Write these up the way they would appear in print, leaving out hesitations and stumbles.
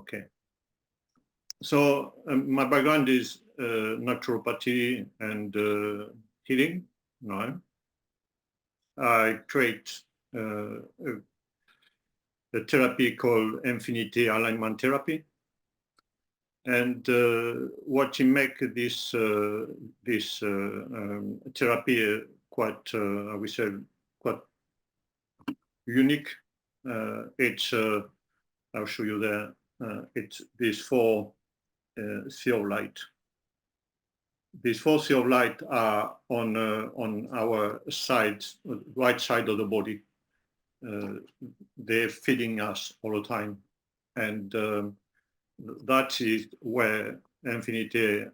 Okay. So my background is naturopathy and healing. No, I create a therapy called Infinity Alignment Therapy, and what you make this therapy quite, I would say, quite unique. It's I'll show you there. It's these four sea of light. These four sea of light are on our side, right side of the body. They're feeding us all the time, and that is where infinity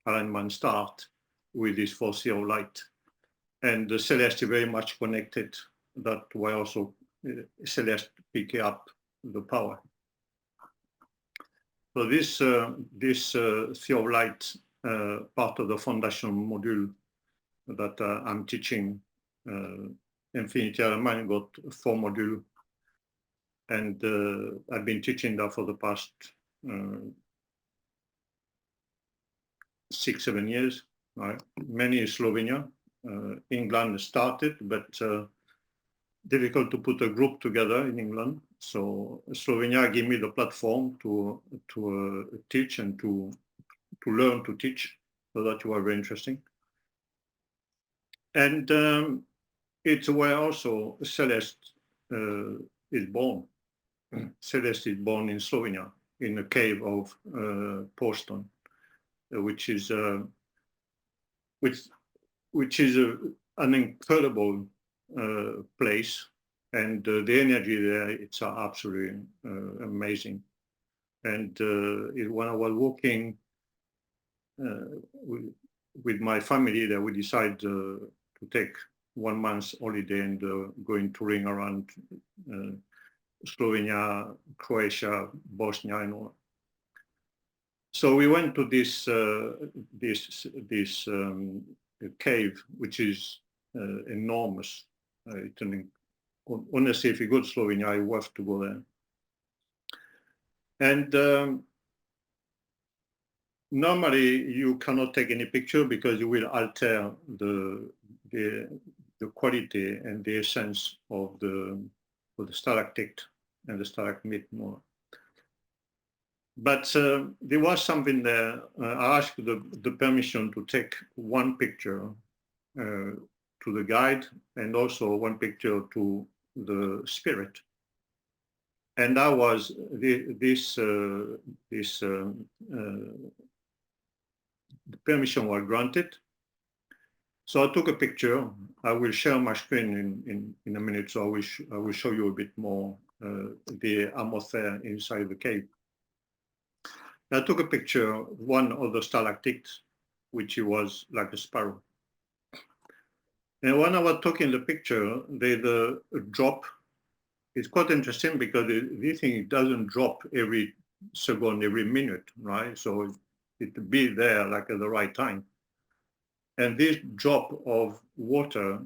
alignment start with this four sea of light. And the Celeste is very much connected. That way also Celeste pick up the power. So this sea of light, part of the foundation module that I'm teaching, Infinity Alignment got 4 modules, and I've been teaching that for the past 6-7 years. Right? Many in Slovenia, England started, but difficult to put a group together in England. So Slovenia gave me the platform to teach and to learn to teach. So that was very interesting. And it's where also Celeste is born. Celeste is born in Slovenia, in a cave of Postojna, which is an incredible place, and the energy there, it's absolutely amazing. And when I was walking with my family there, we decided to take 1 month holiday and going touring around Slovenia, Croatia, Bosnia, and all. So we went to this cave, which is enormous. Honestly, if you go to Slovenia, you have to go there. And normally you cannot take any picture because you will alter the quality and the essence of the stalactite and the stalagmite more. But there was something there. I asked the permission to take 1 picture to the guide and also 1 picture to the spirit. And that was the permission was granted. So I took a picture. I will share my screen in a minute, so I will show you a bit more the atmosphere inside the cave. I took a picture of one of the stalactites, which was like a sparrow. And when I was taking the picture, the drop is quite interesting because this thing doesn't drop every second, every minute, right? So it be there like at the right time. And this drop of water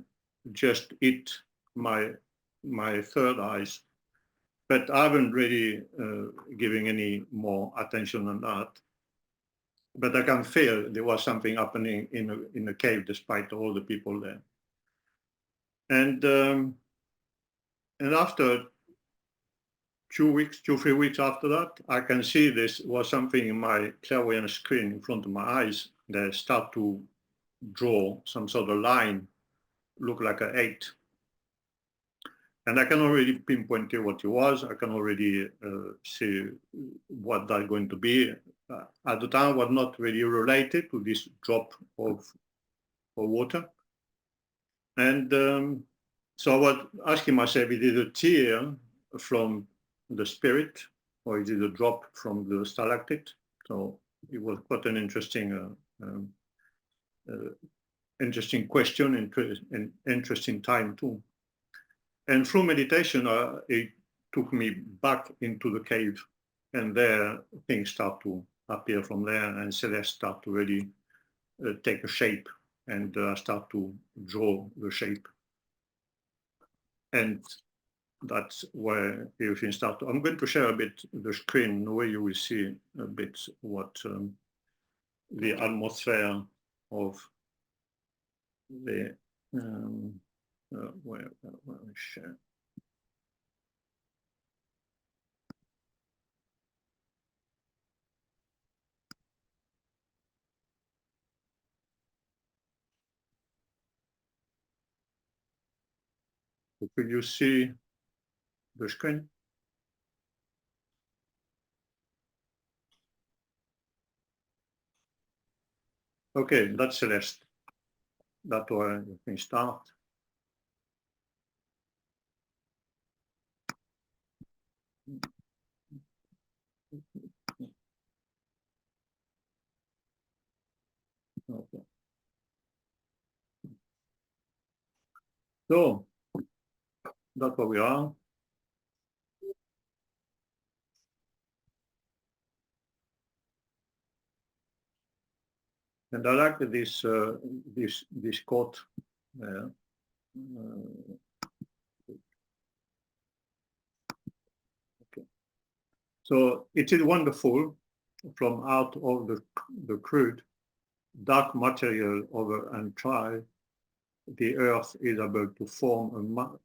just hit my third eyes, but I haven't really given any more attention on that. But I can feel there was something happening in the cave despite all the people there. And after 2 weeks, 2-3 weeks after that, I can see this was something in my clairvoyant screen in front of my eyes that start to draw some sort of line, look like an 8. And I can already pinpoint what it was. I can already see what that's going to be. At the time, was not really related to this drop of water. And so I was asking myself, is it a tear from the spirit or is it a drop from the stalactite? So it was quite an interesting question and interesting time too. And through meditation, it took me back into the cave, and there things start to appear from there, and Celeste start to really take a shape, and start to draw the shape. And that's where everything starts. I'm going to share a bit the screen where you will see a bit what the atmosphere of the where I share. So could you see the screen? Okay, that's Celeste. That's where you can start. Okay. So that's where we are. And I like this quote there. Okay. So it is wonderful from out of the crude dark material over and try, the earth is able to form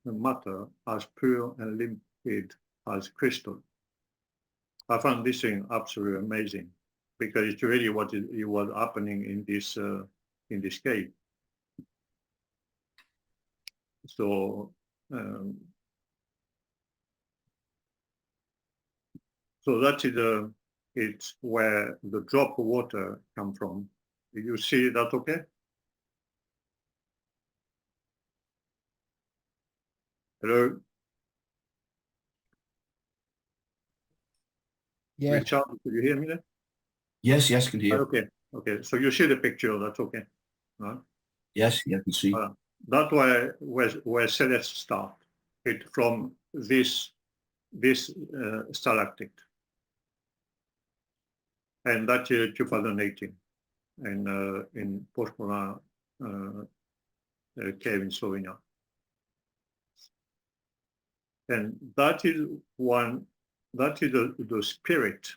a matter as pure and limpid as crystal. I found this thing absolutely amazing because it's really what it was happening in this cave. So that is it's where the drop of water come from. You see that okay? Hello? Yeah. Richard, could you hear me there? Yes, yes, can hear. Okay, okay. So you see the picture, that's okay. Right? Yes, yeah, I can see. That's where Celeste start. It from this stalactite. And that's 2018 in Postojna Cave in Slovenia. And that is the spirit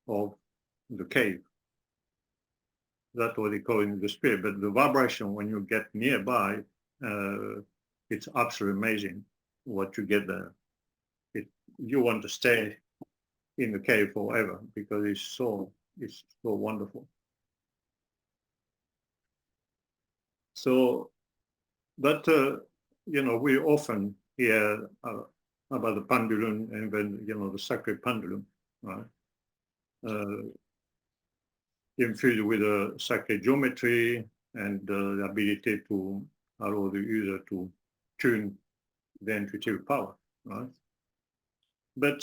of the cave. That's what they call it, the spirit. But the vibration when you get nearby, it's absolutely amazing what you get there. You want to stay in the cave forever because it's so wonderful. So that we often hear about the pendulum and then the sacred pendulum, right? Infused with a sacred geometry and the ability to allow the user to tune the intuitive power, right? But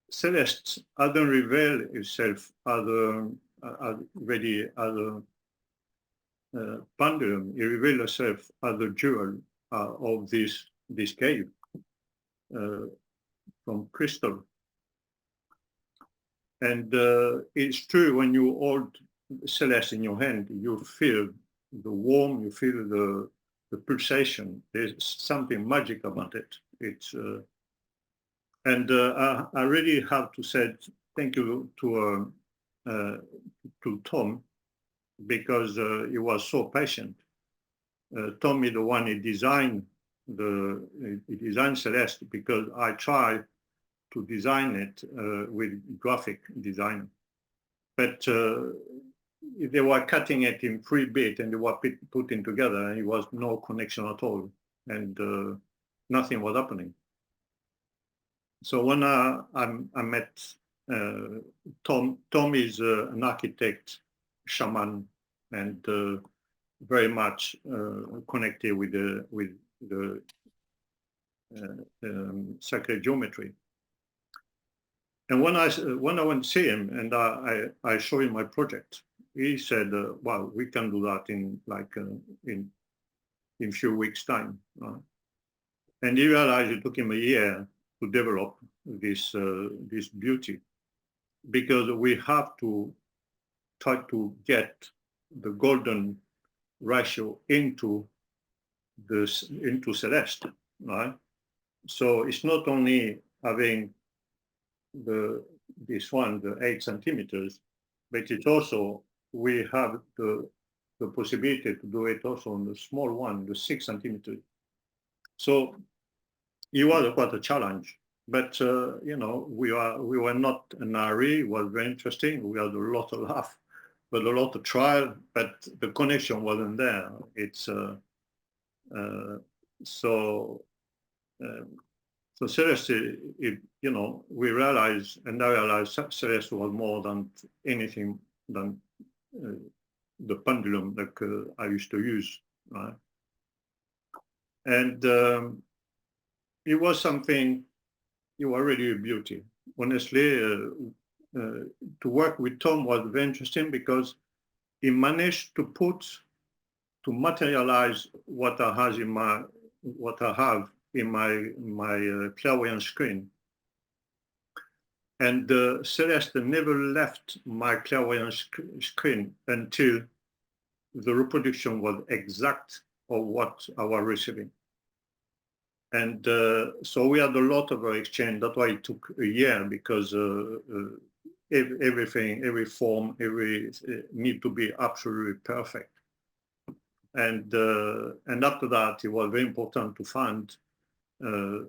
Celeste hadn't revealed itself as a pendulum. It revealed itself as a jewel of this cave from crystal. And it's true, when you hold Celeste in your hand, you feel the warmth, you feel the pulsation. There's something magic about it. It's and I really have to say thank you to Tom, because he was so patient. Tom is the one who designed Celeste, because I tried to design it with graphic designer, but they were cutting it in 3 bits and they were putting together, and it was no connection at all, and nothing was happening. So when I met Tom is an architect, shaman, and very much connected with the sacred geometry. And when I went to see him and I showed him my project, he said, "Well, we can do that in in few weeks' time." And he realized it took him a year to develop this beauty, because we have to try to get the golden ratio into into Celeste, right? So it's not only having this one, the 8 centimeters, but it's also, we have the possibility to do it also on the small one, the 6 centimeters. So it was quite a challenge, but you know, we were not in a hurry. It was very interesting. We had a lot of laugh, but a lot of trial, but the connection wasn't there. It's so Celeste, you know, we realized, and I realized Celeste was more than anything than the pendulum that I used to use, right? And it was something, it was really a beauty. Honestly, to work with Tom was very interesting because he managed to materialize what I have in my clairvoyant screen. And Celeste never left my clairvoyant screen until the reproduction was exact of what I was receiving. And so we had a lot of exchange. That's why it took a year, because everything, every form, need to be absolutely perfect. And after that, it was very important to find a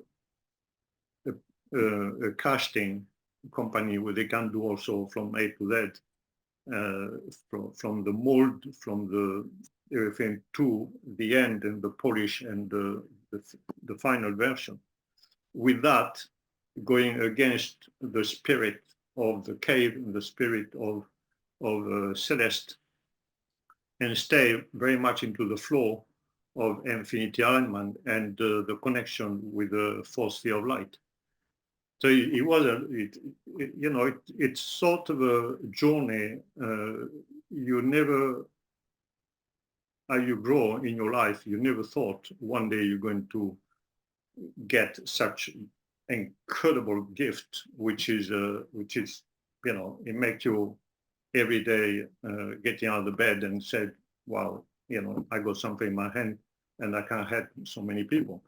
casting company where they can do also from A to Z, from the mold, from the everything to the end and the polish and the final version. With that, going against the spirit of the cave, the spirit of Celeste, and stay very much into the flow of infinity alignment and the connection with the fourth sphere of light. So it was you know, it's sort of a journey. You never, as you grow in your life, you never thought one day you're going to get such incredible gift, which is, you know, it makes you every day getting out of bed and said, wow, you know, I got something in my hand and I can help so many people.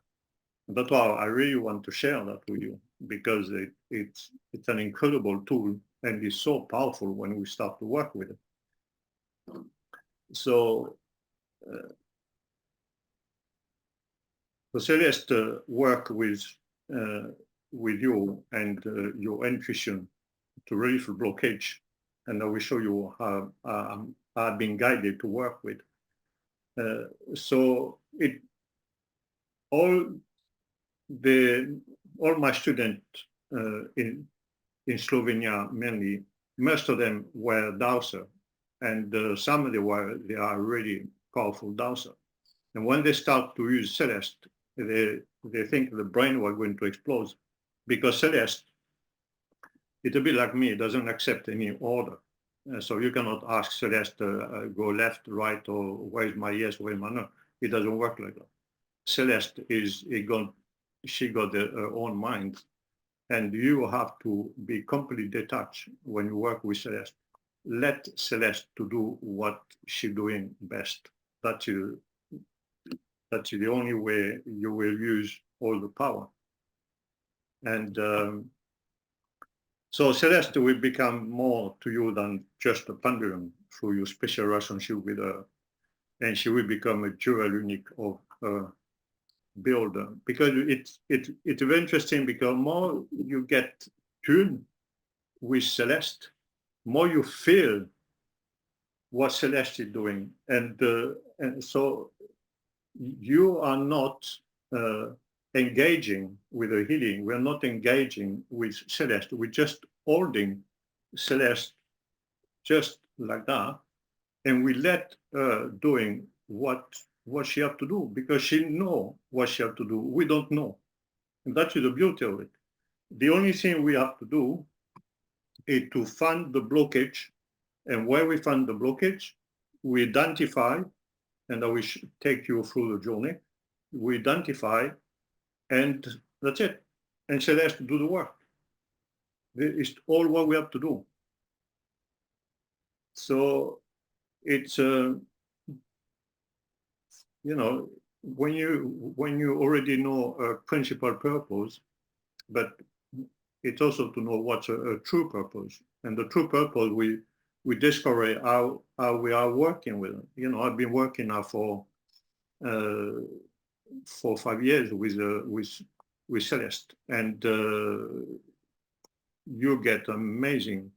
That's why I really want to share that with you, because it's an incredible tool and it's so powerful when we start to work with it. So Celeste work with you and your intuition to relieve the blockage, and I will show you how I've been guided to work with. So all my students in Slovenia, mainly, most of them were dowser, and some of them they are really powerful dowser. And when they start to use Celeste, they think the brain was going to explode, because Celeste, it's a bit like me, it doesn't accept any order. So you cannot ask Celeste go left, right, or where's my yes, where's my no. It doesn't work like that. Celeste she got her own mind, and you have to be completely detached when you work with Celeste. Let Celeste to do what she's doing best. That's the only way you will use all the power. And so Celeste will become more to you than just a pendulum through your special relationship with her. And she will become a jewel unique of builder. Because it's very interesting, because more you get tuned with Celeste, more you feel what Celeste is doing. And so you are not engaging with the healing. We're not engaging with Celeste. We're just holding Celeste just like that, and we let her doing what she have to do, because she know what she have to do. We don't know, and that is the beauty of it. The only thing we have to do is to find the blockage, and where we find the blockage, we identify, and I will take you through the journey. We identify, and that's it. And Celeste do the work. It's all what we have to do. So it's, you know, when you already know a principal purpose, but it's also to know what's a true purpose. And the true purpose we discover how we are working with it. You know, I've been working now for 5 years with Celeste, and you get amazing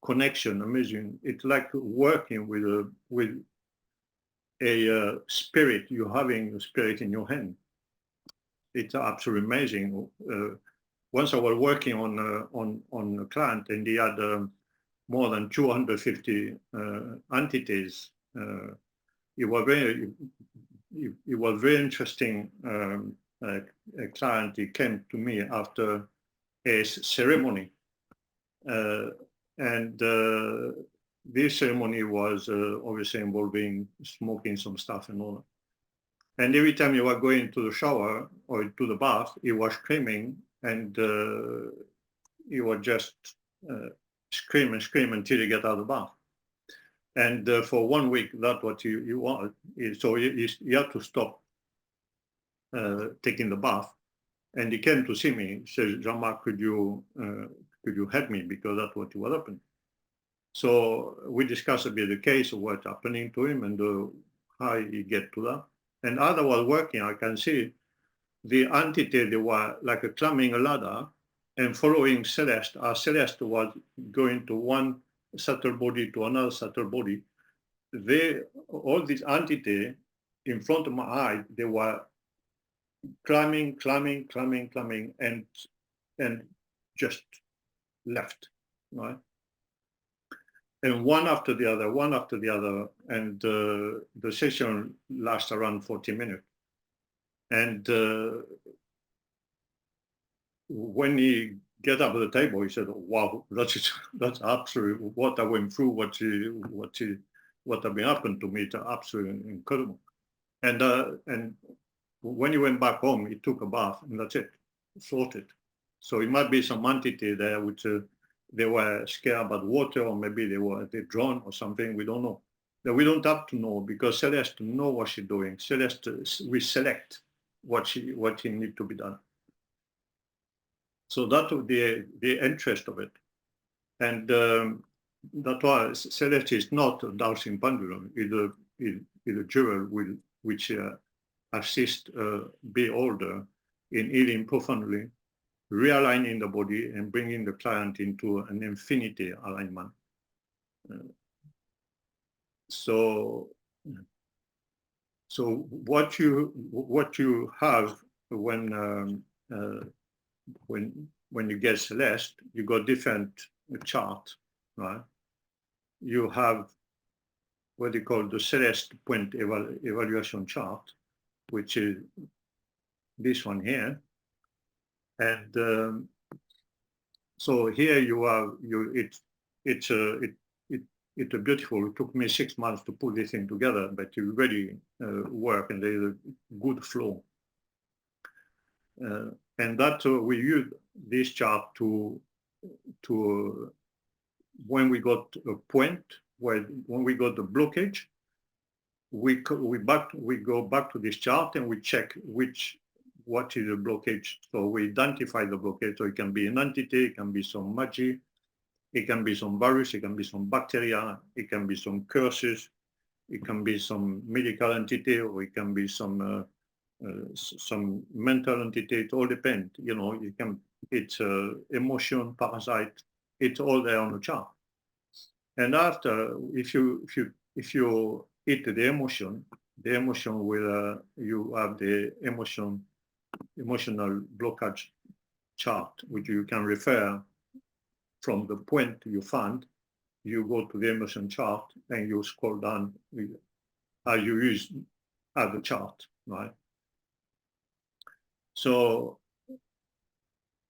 connection, amazing. It's like working with a spirit. You're having a spirit in your hand. It's absolutely amazing. Once I was working on a client, and he had more than 250 entities. It was very interesting. A client, he came to me after a ceremony, and this ceremony was obviously involving smoking some stuff and all that. And every time you were going to the shower or to the bath, he was screaming, and he was just scream until you get out of the bath. And for 1 week, that's what you want. So you have to stop taking the bath. And he came to see me. He says, Jean-Marc, could you help me? Because that's what was happening. So we discussed a bit the case of what's happening to him and how he get to that. And as I was working, I can see the entity, they were like climbing a ladder and following Celeste. As Celeste was going to one subtle body to another subtle body, all these entities in front of my eye, they were climbing, and just left, right? And one after the other, and the session lasts around 40 minutes. And when he get up at the table, he said, "Wow, that's absolutely what I went through, what have been happened to me. It's absolutely incredible." And when he went back home, he took a bath, and that's it, sorted. So it might be some entity there which they were scared about water, or maybe they drowned or something. We don't know. But we don't have to know, because Celeste knows what she's doing. Celeste, we select what need to be done. So that's the interest of it, and that's why Celeste is not a dowsing pendulum. It's a jewel which assists beholder in healing profoundly, realigning the body and bringing the client into an infinity alignment. So what you have when you get Celeste, you got different chart, right? You have what they call the Celeste point evaluation chart, which is this one here. And so here you have it's a beautiful. It took me 6 months to put this thing together, but it really work, and there's a good flow. And that we use this chart to when we got a point when we got the blockage, we go back to this chart and we check what is the blockage. So we identify the blockage. So it can be an entity, it can be some magic, it can be some virus, it can be some bacteria, it can be some curses, it can be some medical entity, or it can be some mental entity. It all depends. You know, it's emotion, parasite. It's all there on the chart. And after, if you hit the emotion will you have the emotional blockage chart, which you can refer from the point you found. You go to the emotion chart and you scroll down as you use the chart, right? So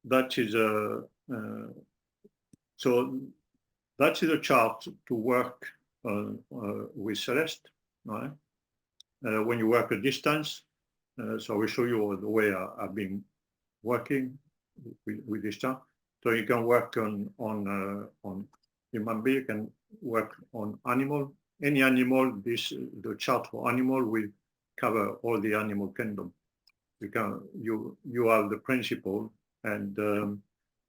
that is a chart to work with Celeste, right? When you work at distance, so I will show you the way I've been working with this chart. So you can work on human being, you can work on animal, any animal. The chart for animal will cover all the animal kingdom. You have the principle, and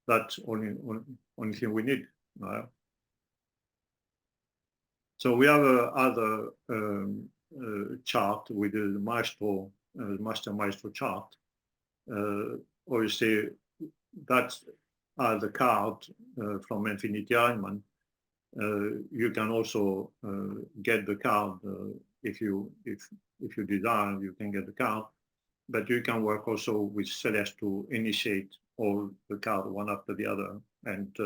that's only thing we need. So we have other chart with the master maestro chart. Obviously, that's the card from Infinity Ironman. You can also get the card if you desire. You can get the card, but you can work also with Celeste to initiate all the card one after the other, and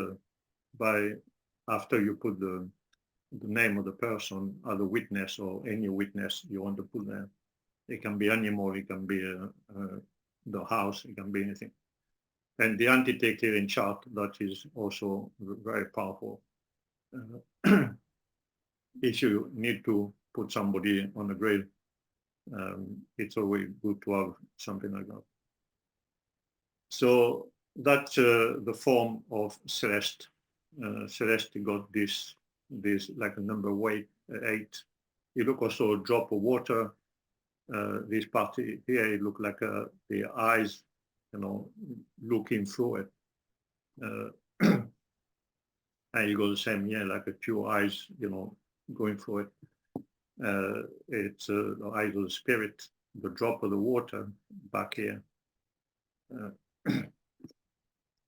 after you put the name of the person as a witness or any witness you want to put there. It can be animal, it can be the house, it can be anything. And the entity clearing chart, that is also very powerful. If you need to put somebody on the grave, it's always good to have something like that. So that's the form of Celeste. Celeste got this like a number 8. You look also a drop of water. This part here, it look like the eyes, looking through it. And you go the same here, like a pure eyes, going through it. It's the eyes of the spirit, the drop of the water back here.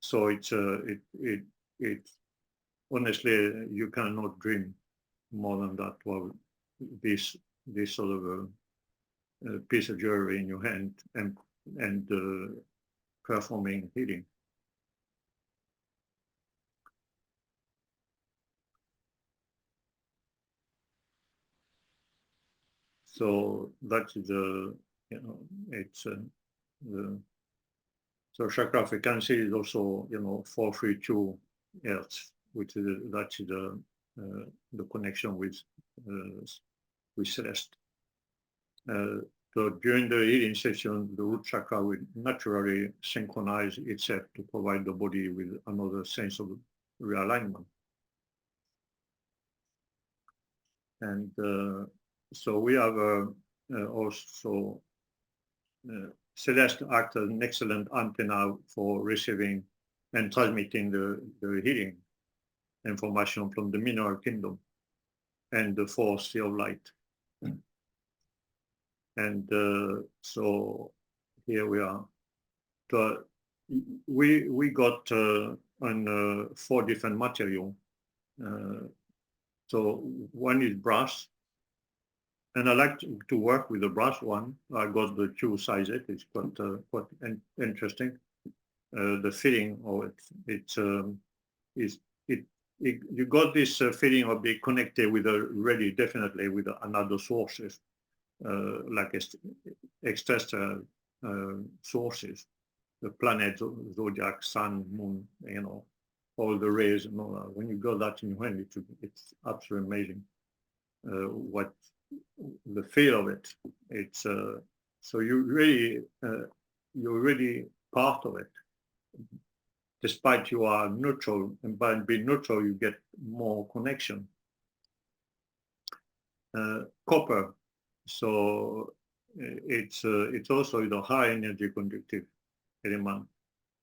So it's honestly, you cannot dream more than that. Well, this sort of a piece of jewelry in your hand and performing healing. So that is it's so chakra frequency is also 432 hertz, which is the connection with Celeste. So during the healing session, the root chakra will naturally synchronize itself to provide the body with another sense of realignment. And so we have also Celeste acts as an excellent antenna for receiving and transmitting the healing information from the mineral kingdom and the force of light. And so here we are. So we got on 4 different material. So one is brass, and I like to work with the brass one. I got the 2 sizes. It's quite interesting. The feeling of it, you got this feeling of being connected with definitely with another sources, like extraterrestrial sources, the planets, zodiac, sun, moon, all the rays. When you got that in your hand, it's absolutely amazing. What the feel of it. It's so you're really part of it. Despite you are neutral, and by being neutral, you get more connection. Copper. So it's also the high energy conductive element,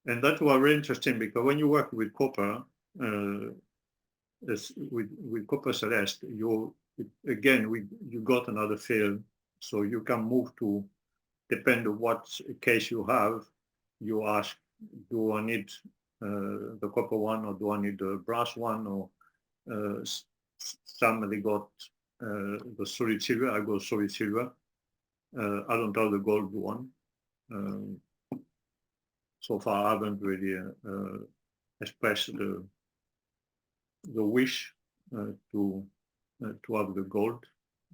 and that was very interesting because when you work with copper, with copper Celeste, you got another field, so you can move to, depend on what case you have. You ask, do I need the copper one, or do I need the brass one, or somebody got the solid silver. I go solid silver. I don't have the gold one. So far, I haven't really expressed the wish to have the gold.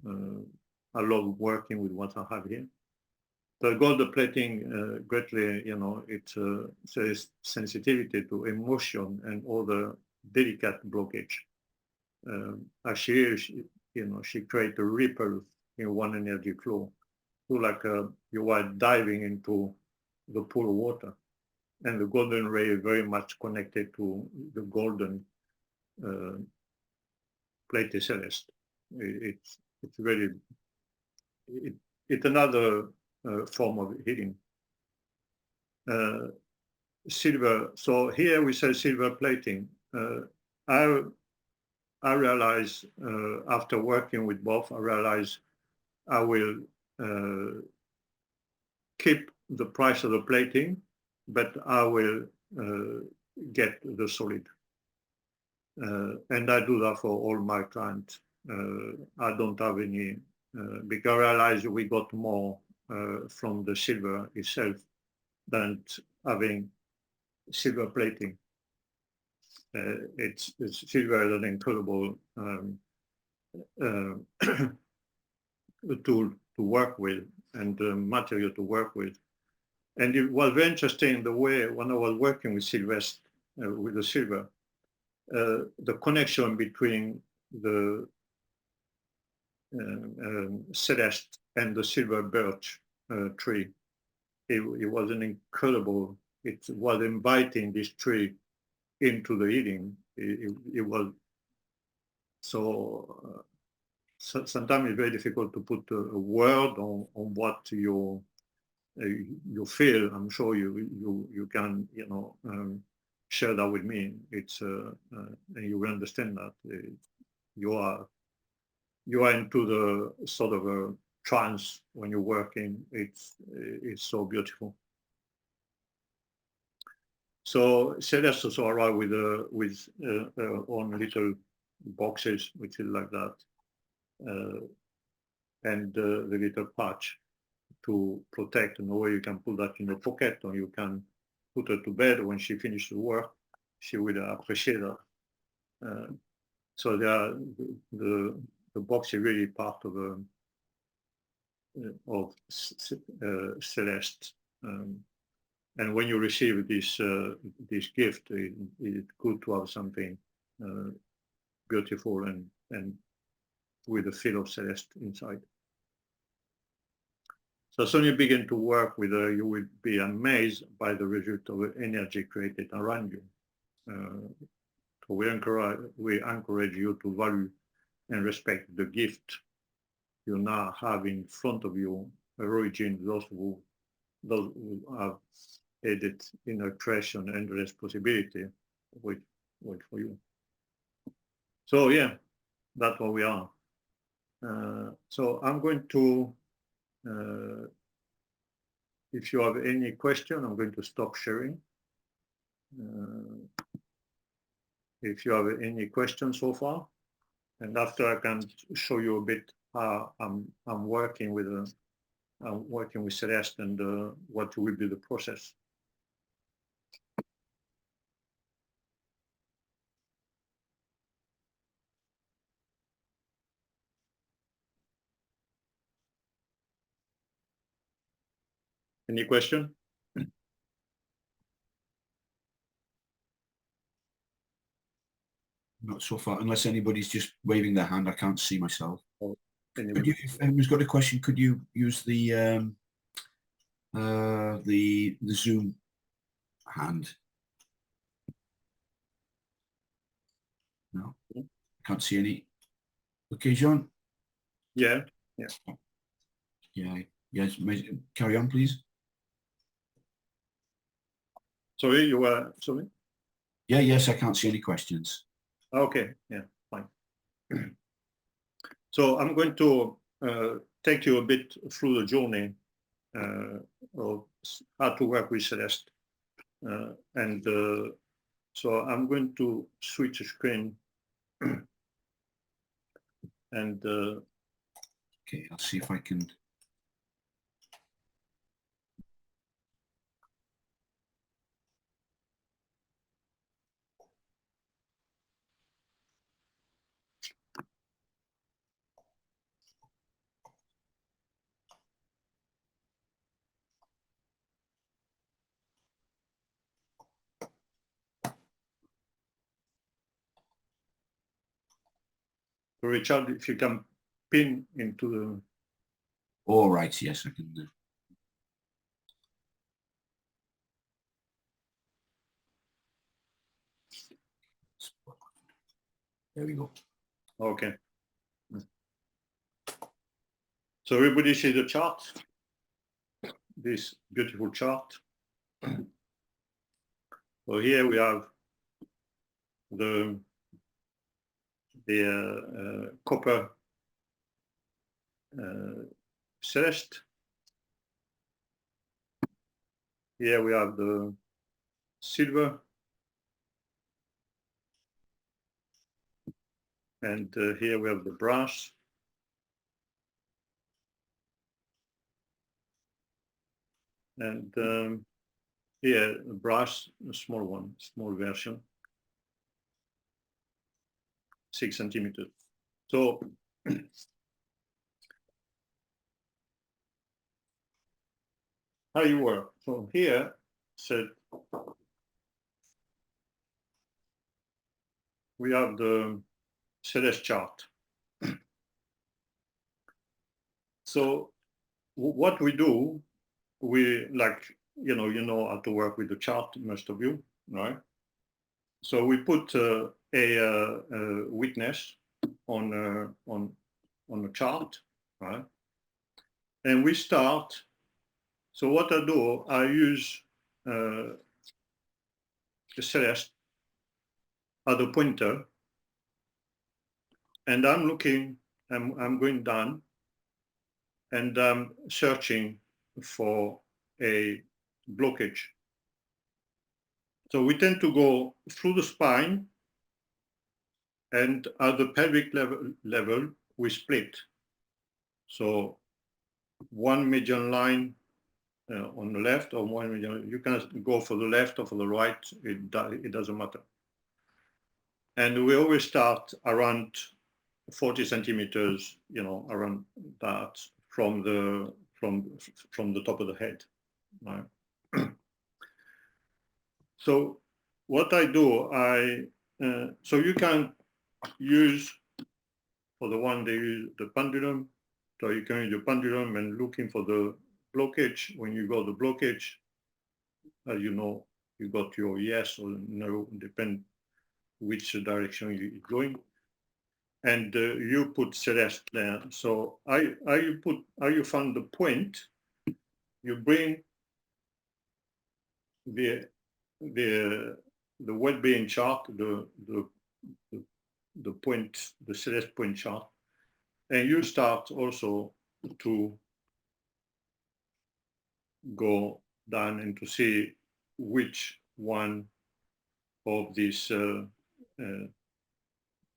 I love working with what I have here. The gold plating greatly, it says sensitivity to emotion and other delicate blockage. Actually, she creates a ripple in one energy flow, so like you are diving into the pool of water, and the golden ray is very much connected to the golden plated Celeste. It's really it's another form of heating. Silver. So here we say silver plating. I realize after working with both, I realize I will keep the price of the plating, but I will get the solid. And I do that for all my clients. I don't have any, because I realize we got more from the silver itself than having silver plating. It's silver is an incredible tool to work with and material to work with. And it was very interesting the way when I was working with Celeste, with the silver, the connection between the Celeste and the silver birch tree. It was an incredible, it was inviting this tree into the eating. It was so, sometimes it's very difficult to put a word on what you feel. I'm sure you can, you know, share that with me. It's and you will understand that you are into the sort of a trance when you're working. It's so beautiful. So Celeste also arrived with own little boxes, which is like that, and the little patch to protect. In a way, you can put that in your pocket, or you can put her to bed when she finishes work. She will appreciate that. So the box is really part of Celeste. And when you receive this gift, it's good to have something beautiful and with a feel of Celeste inside. So as soon as you begin to work with her, you will be amazed by the result of the energy created around you. So we encourage you to value and respect the gift you now have in front of you, origin those who have aided in a creation and responsibility with for you. So yeah, that's what we are. So I'm going to, if you have any question, I'm going to stop sharing. If you have any questions so far, and after I can show you a bit how I'm working with Celeste and what will be the process. Any question? Not so far, unless anybody's just waving their hand. I can't see myself. Oh, could you, if anyone's got a question, could you use the Zoom hand? No, can't see any. Okay, Jean. Yeah. Yes. Carry on, please. Sorry, you were sorry. Yeah. Yes, I can't see any questions. Okay. Yeah. Fine. So I'm going to take you a bit through the journey of how to work with Celeste, and so I'm going to switch the screen and okay, I'll see if I can. Richard, if you can pin into the. All right. Yes, I can. There we go. Okay. So everybody see the chart, this beautiful chart. So here we have the copper Celeste. Here we have the silver, and here we have the brass. And here, the brass, a small one, small version, 6 centimeters. So how you work? So here, said we have the Celeste chart. So what we do, we like, you know how to work with the chart, most of you, right? So we put a witness on a chart, right? And we start. So what I do, I use the Celeste as a pointer, and I'm looking. I'm going down, and I'm searching for a blockage. So we tend to go through the spine, and at the pelvic level we split. So one median line on the left, or one median, you can go for the left or for the right, it doesn't matter. And we always start around 40 centimeters, around that from the top of the head, right? So what I do, so you can use, for the one they use the pendulum, so you can use the pendulum and looking for the blockage. When you got the blockage, as you know, you got your yes or no, depend which direction you're going. And you put Celeste there. So you find the point, you bring the well-being chart, the point, the Celeste point chart, and you start also to go down and to see which one of these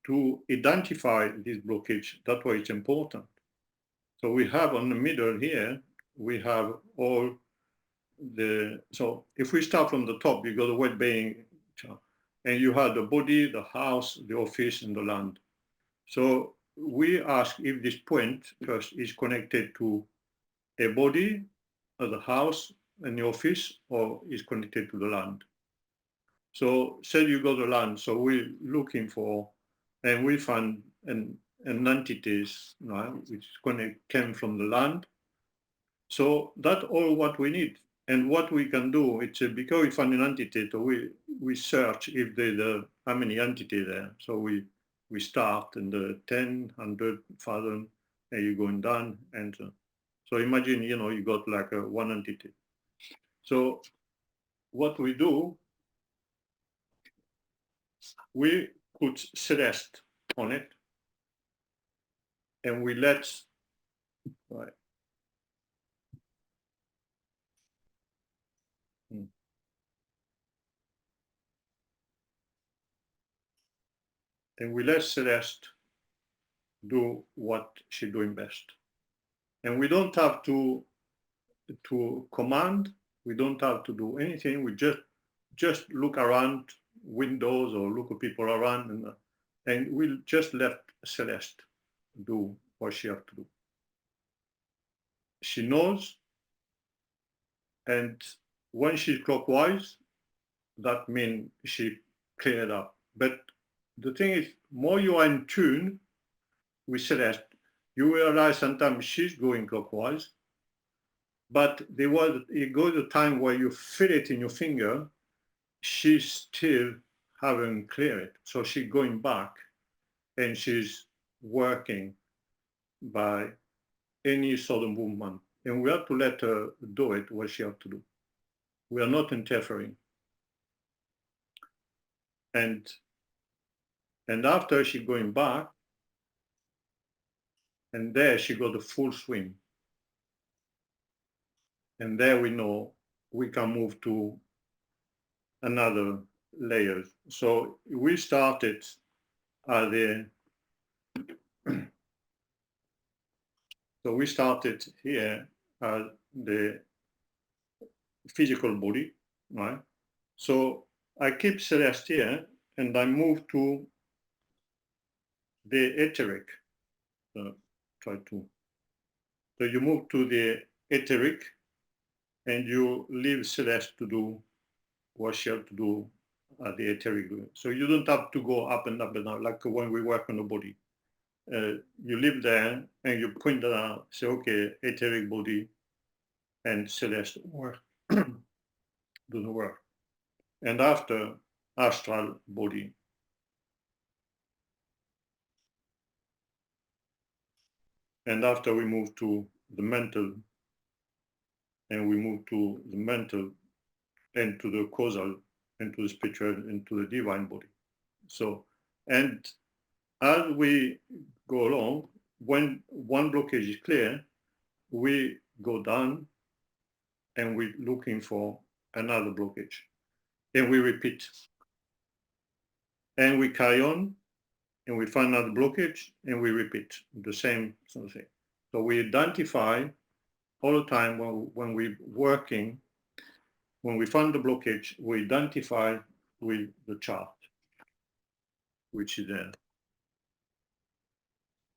to identify this blockage. That's why it's important. So we have on the middle here, we have all so if we start from the top, you got the well-being chart, and you have the body, the house, the office, and the land. So we ask if this point first is connected to a body, the house, and the office, or is connected to the land. So say you got the land, so we're looking for, and we find an entities, right, which came from the land. So that's all what we need. And what we can do, it's because we find an entity, so we search if there's how many entities there. So we start in the 10, 100, 1,000, and you're going down. And so imagine, you got like one entity. So what we do, we put Celeste on it, and we let, right. And we let Celeste do what she's doing best. And we don't have to command, we don't have to do anything, we just look around windows or look at people around, and we'll just let Celeste do what she has to do. She knows, and when she's clockwise, that means she cleared up. But the thing is, more you are in tune with Celeste, you realize sometimes she's going clockwise, but it goes a time where you feel it in your finger, she's still haven't cleared it. So she's going back, and she's working by any sort of movement. And we have to let her do it, what she has to do. We are not interfering. And after she going back, and there she got a full swing. And there we know we can move to another layer. So we started at the, so we started here at the physical body, right? So I keep Celeste here and I move to the etheric. Try to. So you move to the etheric and you leave Celeste to do what she has to do at the etheric. So you don't have to go up and up and down like when we work on the body. You live there and you point that out, say, okay, etheric body and Celeste work, do the work. And after, astral body. And after we move to the mental, and we move to the mental and to the causal and to the spiritual and to the divine body. So, and as we go along, when one blockage is clear, we go down and we're looking for another blockage. And we repeat. And we carry on and we find another blockage and we repeat the same sort of thing. So we identify all the time when we're working, when we find the blockage, we identify with the chart, which is there.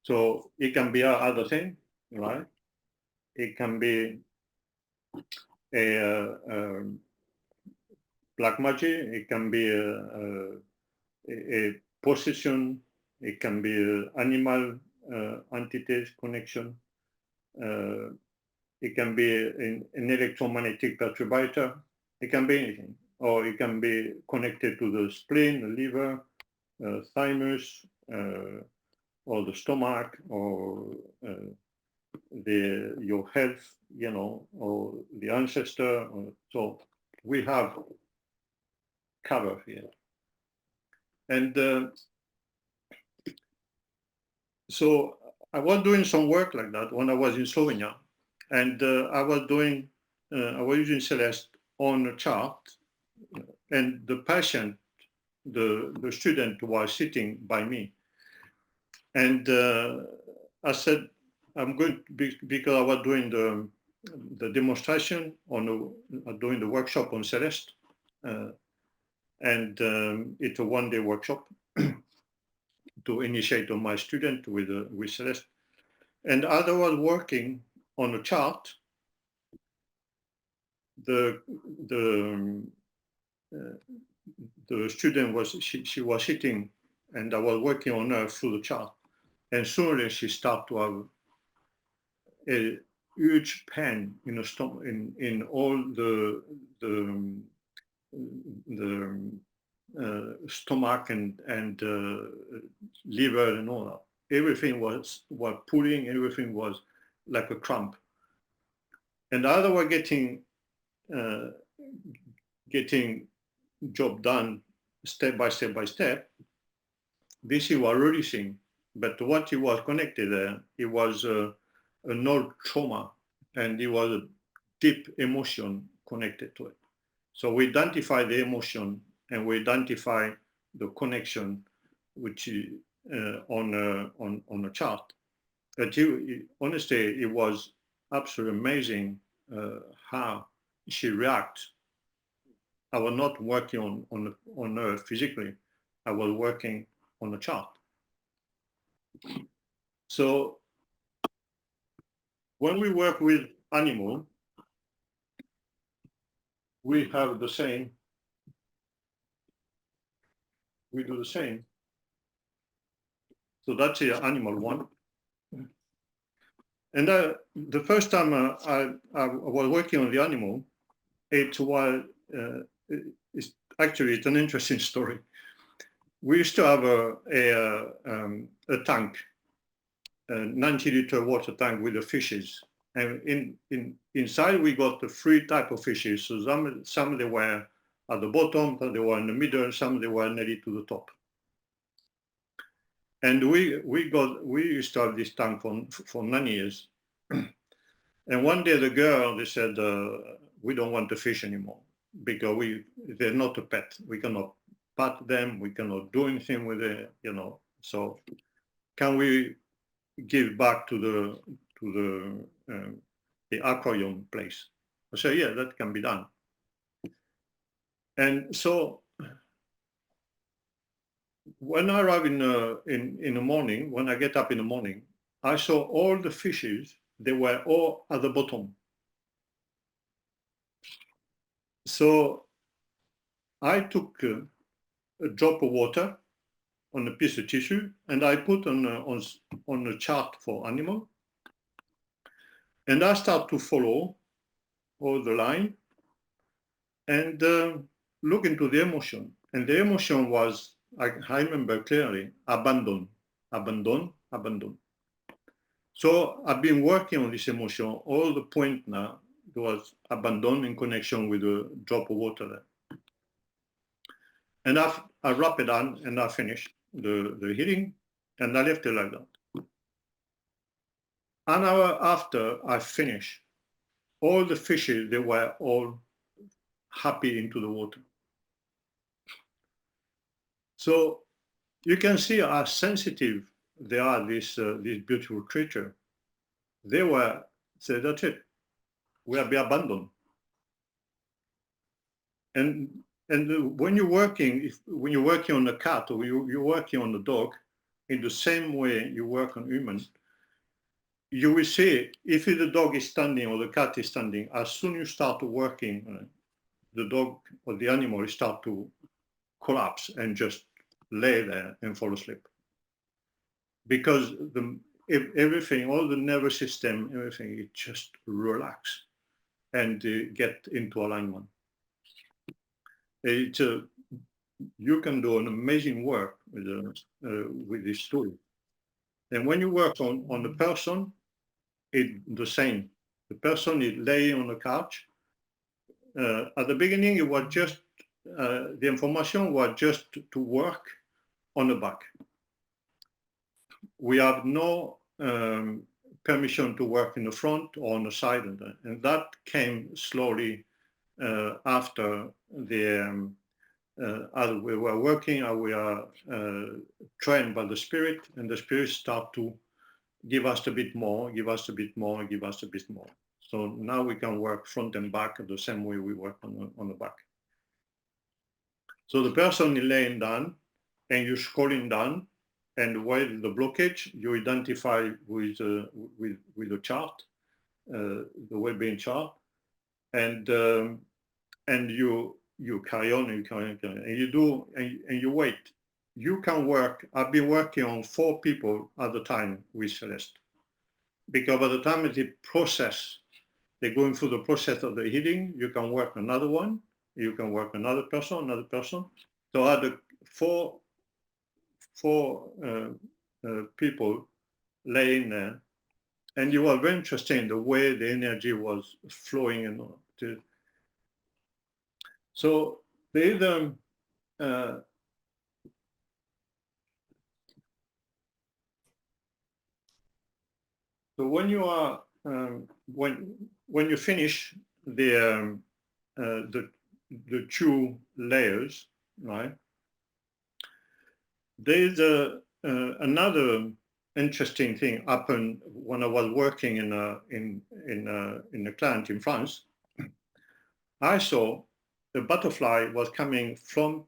So it can be other thing, right? It can be a black magic. It can be a possession. It can be an animal entity connection. It can be an electromagnetic perturbator. It can be anything, or it can be connected to the spleen, the liver, thymus, or the stomach, or your health, you know, or the ancestor. So we have cover here. And so I was doing some work like that when I was in Slovenia, and I was using Celeste on a chart, and the patient, the student was sitting by me, and I said, I'm going to because I was doing the demonstration doing the workshop on Celeste, and it's a one-day workshop to initiate on my student with Celeste. And as I was working on a chart, the student she was sitting, and I was working on her through the chart, and suddenly she started to have a huge pain in the stomach, in all the stomach and liver and all that. Everything was pulling. Everything was like a cramp. And as I was getting job done step by step by step, this he was releasing. But what he was connected there, it was an old trauma, and it was a deep emotion connected to it. So we identify the emotion and we identify the connection, which is on a chart. But honestly, it was absolutely amazing how she reacts. I was not working on her physically. I was working on a chart. So when we work with animal, we have the same. We do the same. So that's the animal one. And the first time I was working on the animal, it's an interesting story. We used to have a tank, 90-liter water tank with the fishes. And inside we got the three type of fishes. So some they were at the bottom, some they were in the middle, some they were nearly to the top. And we used to have this tank for 9 years. And one day the girl, they said, we don't want the fish anymore because they're not a pet. We cannot pat them, we cannot do anything with it, you know. So can we give back to the aquarium place? I said, yeah, that can be done. And so when I arrive in the morning, when I get up in the morning, I saw all the fishes, they were all at the bottom. So I took a drop of water on a piece of tissue and I put on a chart for animal. And I start to follow all the line and look into the emotion. And the emotion was, I remember clearly, abandon, abandon, abandon. So I've been working on this emotion. All the point now was abandon in connection with a drop of water there. And I wrap it on and I finished the healing and I left it like that. An hour after I finished, all the fishes, they were all happy into the water. So you can see how sensitive they are, this beautiful creature. They were said, that's it. We are be abandoned. And when you're working, when you're working on a cat or you're working on a dog, in the same way you work on humans, you will see if the dog is standing or the cat is standing, as soon as you start working, the dog or the animal will start to collapse and just lay there and fall asleep. Because everything, all the nervous system, everything, it just relax and get into alignment. You can do an amazing work with this tool. And when you work on the person, it's the same. The person is laying on the couch. At the beginning, it was just, the information was just to work on the back. We have no permission to work in the front or on the side of that. And that came slowly after the as we were working, we are trained by the spirit, and the spirit start to give us a bit more, give us a bit more, give us a bit more. So now we can work front and back the same way we work on the back. So the person is laying down, and you're scrolling down, and while the blockage, you identify with the chart, the well-being chart, and you carry on and and you do and you wait. You can work. I've been working on 4 people at a time with Celeste, because by the time the process, they're going through the process of the healing, you can work another one, you can work another person. So I had four people laying there, and it was very interesting the way the energy was flowing and all. So they so when you are when you finish the 2 layers, right? There's another interesting thing happened when I was working in a client in France. I saw the butterfly was coming from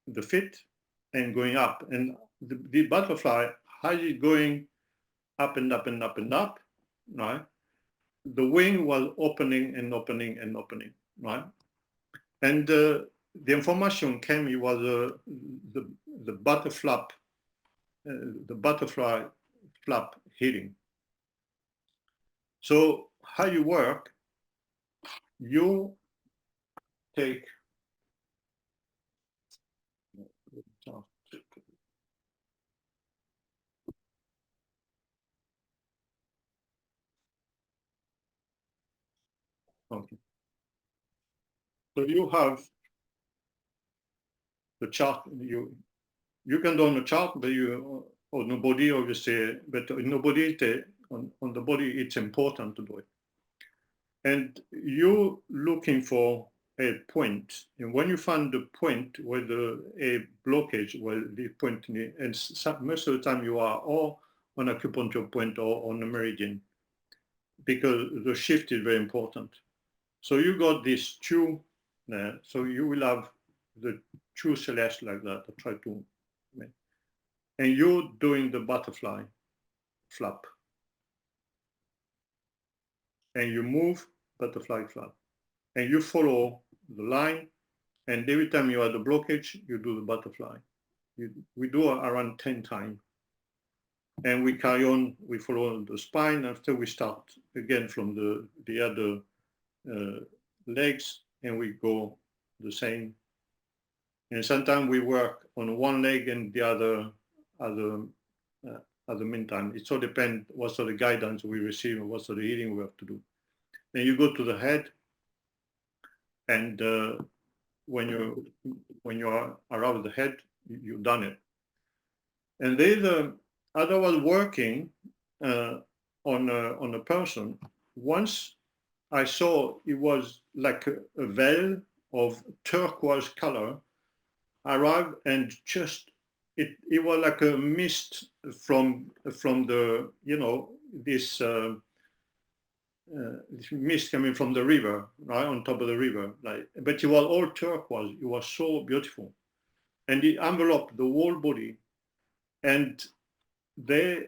the feet and going up, and the butterfly, how is it going up and up and up and up, right? The wing was opening and opening and opening, right? And the information came. It was the butterfly flap healing. So how you work? You take So you have the chart. You can do on the chart, but you on the body, obviously. But in the body, on the body, it's important to do it. And you're looking for a point, and when you find the point where a blockage, where the point, and most of the time you are or on acupuncture point or on a meridian, because the shift is very important. So you got this two there, so you will have the two Celeste like that. I try to, and you're doing the butterfly flap, and you move butterfly flap, and you follow the line, and every time you have the blockage, you do the butterfly. We do around 10 times. And we carry on, we follow the spine. After we start again from the other legs, and we go the same. And sometimes we work on one leg and the other at the meantime. It all depends what sort of guidance we receive and what sort of healing we have to do. Then you go to the head, and when you are around the head, you've done it. And then as I was working on a person, once I saw it was like a veil of turquoise color arrived, and just it was like a mist from the, you know, this mist coming from the river, right on top of the river, like, but it was all turquoise. It was so beautiful, and it enveloped the whole body, and they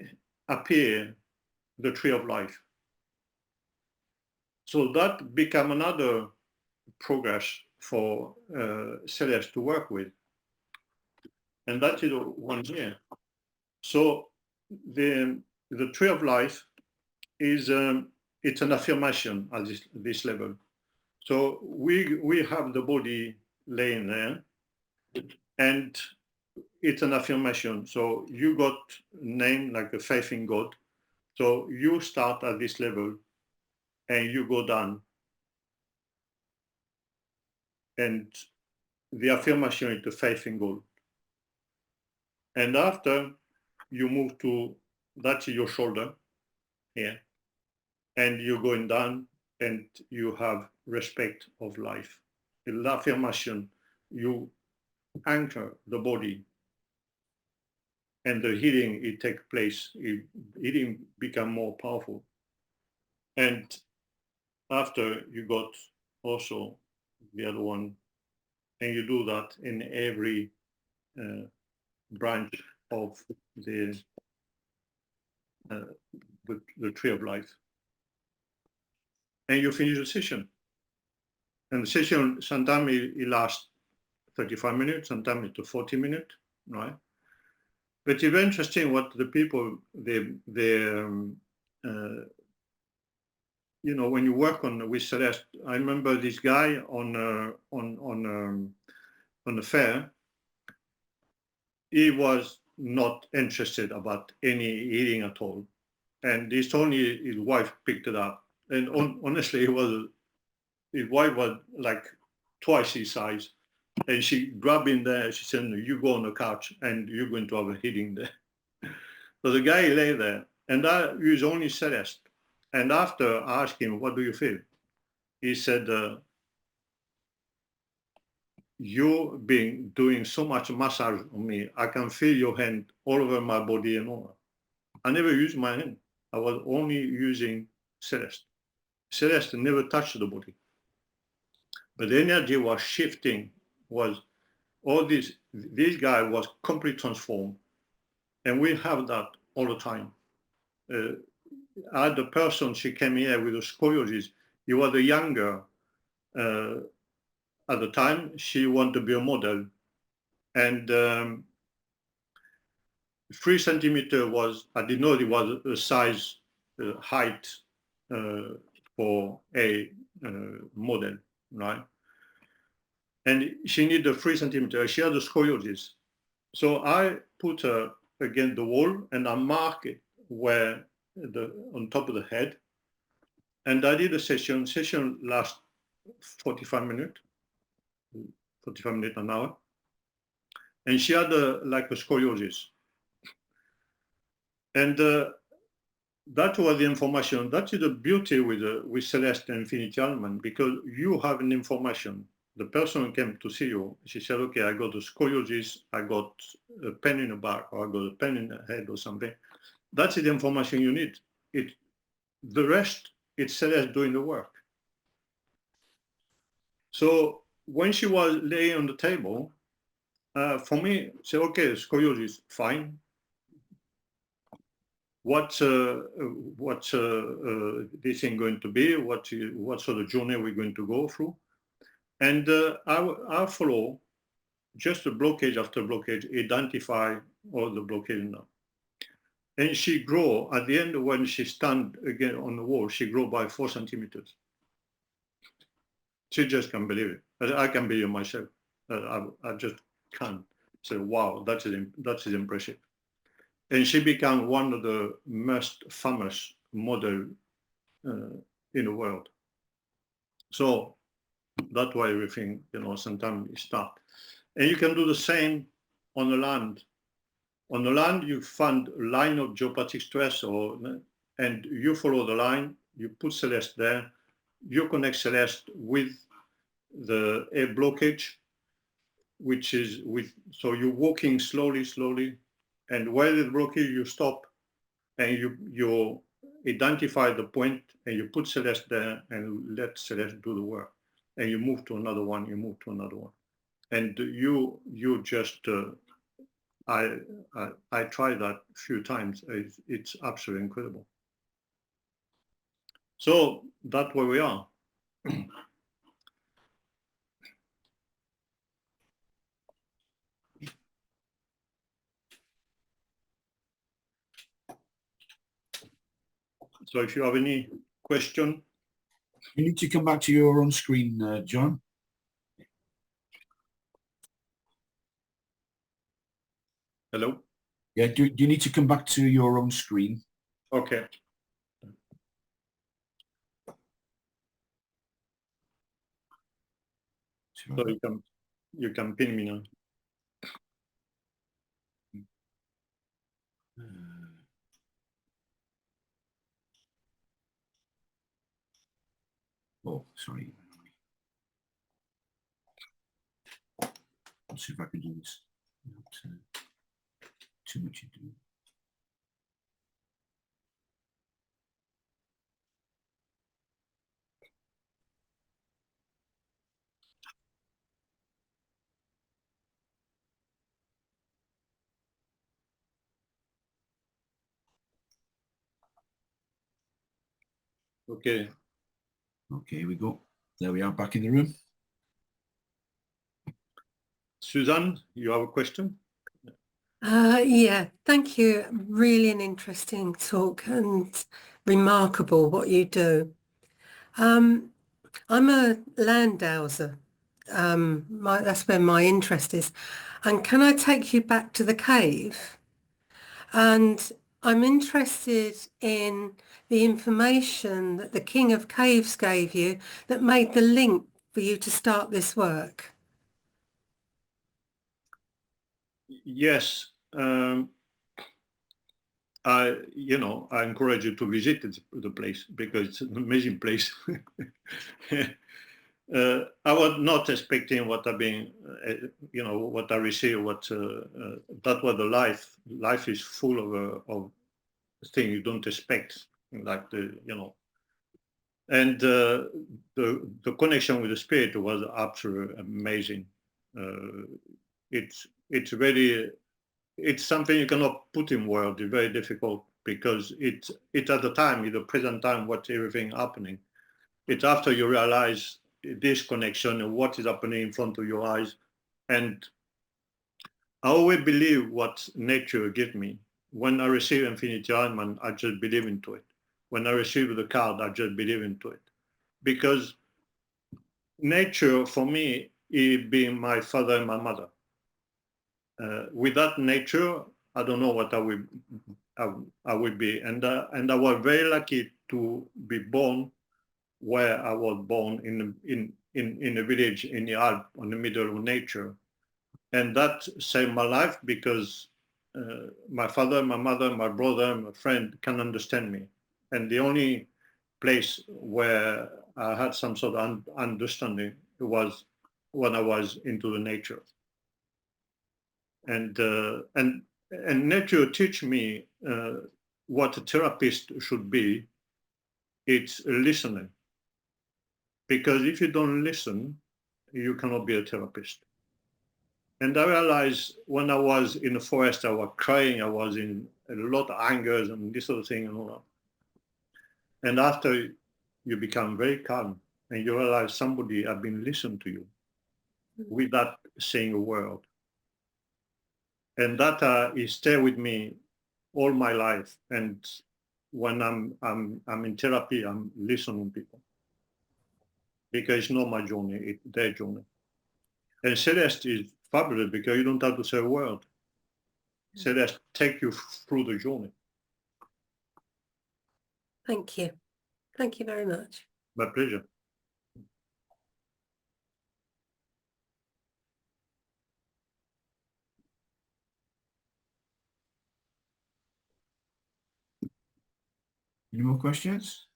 appear the tree of life. So that became another progress for Celeste to work with, and that is one here. So the tree of life is it's an affirmation at this level. So we have the body laying there, and it's an affirmation. So you got a name like a faith in God. So you start at this level, and you go down, and the affirmation is the faith in God. And after you move to, that's your shoulder here, and you're going down, and you have respect of life. In the affirmation, you anchor the body, and the healing, it takes place. Healing become more powerful. And after you got also the other one, and you do that in every branch of the tree of life, and you finish the session. And the session sometimes it lasts 35 minutes, sometimes it's 40 minutes, right? But it's very interesting what the people you know, when you work with Celeste. I remember this guy on the fair. He was not interested about any healing at all, and it's only his wife picked it up. And honestly, his wife was like twice his size, and she grabbed him there. She said, "You go on the couch, and you're going to have a healing there." So the guy lay there, and that was only Celeste. And after I asked him, "What do you feel?" He said, "You've been doing so much massage on me. I can feel your hand all over my body and all. I never used my hand. I was only using Celeste. Celeste never touched the body. But the energy was shifting, was all this guy was completely transformed. And we have that all the time. I had a person, she came here with a scoliosis. He was a younger, at the time, she wanted to be a model. And 3 centimeters was, I didn't know it was a size, height for a model, right? And she needed 3 centimeters. She had a scoliosis. So I put her against the wall, and I mark it where on top of the head. And I did a session. Session lasts 45 minutes. 45 minutes, an hour. And she had like a scoliosis. And that was the information. That is the beauty with Celeste and Infinity Alman, because you have an information. The person came to see you. She said, okay, I got a scoliosis, I got a pain in the back, or I got a pain in the head or something. That's the information you need. The rest, it's Celeste doing the work. So when she was laying on the table, for me, say, okay, scoliosis, fine. What's this thing going to be? What sort of journey we're going to go through? And I follow just a blockage after blockage, identify all the blockage now. And she grow at the end when she stand again on the wall, she grow by 4 centimeters. She just can't believe it. I can believe it myself. I just can't say, wow, that is impressive. And she became one of the most famous model in the world. So that's why everything, sometimes you start. And you can do the same on the land. On the land, you find a line of geopathic stress, and you follow the line, you put Celeste there, you connect Celeste with the air blockage, which is so you're walking slowly, and while the blockage, you stop, and you identify the point, and you put Celeste there, and let Celeste do the work, and you move to another one, and you just. I tried that a few times. It's absolutely incredible. So that's where we are. So if you have any question. You need to come back to your own screen, John. Hello? Yeah, do you need to come back to your own screen? Okay. So you can pin me now. Oh, sorry. Let's see if I can do this. Not too much to do. Okay. Okay, here we go. There we are, back in the room. Suzanne, you have a question? Yeah, thank you. Really an interesting talk and remarkable what you do. I'm a land dowser. That's where my interest is. And can I take you back to the cave? And I'm interested in the information that the King of Caves gave you that made the link for you to start this work. Yes. I encourage you to visit the place because it's an amazing place. I was not expecting what I've been, what I received. That was the life. Life is full of things you don't expect, like and the connection with the spirit was absolutely amazing. It's something you cannot put in words. It's very difficult because it's at the time, in the present time, what's everything happening. It's after you realize this connection and what is happening in front of your eyes. And I always believe what nature gives me. When I receive Infinity Alman, I just believe into it. When I receive the card, I just believe into it. Because nature, for me, is being my father and my mother. Without nature, I don't know what I would be. And I was very lucky to be born where I was born in in a village in the Alps, on the middle of nature. And that saved my life because my father, my mother, my brother, my friend can understand me. And the only place where I had some sort of understanding was when I was into the nature. And nature teach me what a therapist should be. It's listening. Because if you don't listen, you cannot be a therapist. And I realized when I was in the forest, I was crying, I was in a lot of anger and this sort of thing and all that. And after you become very calm and you realize somebody has been listening to you without saying a word. And that is stay with me all my life. And when I'm in therapy, I'm listening to people. Because it's not my journey, it's their journey. And Celeste is fabulous because you don't have to say a word. Celeste take you through the journey. Thank you. Thank you very much. My pleasure. Any more questions?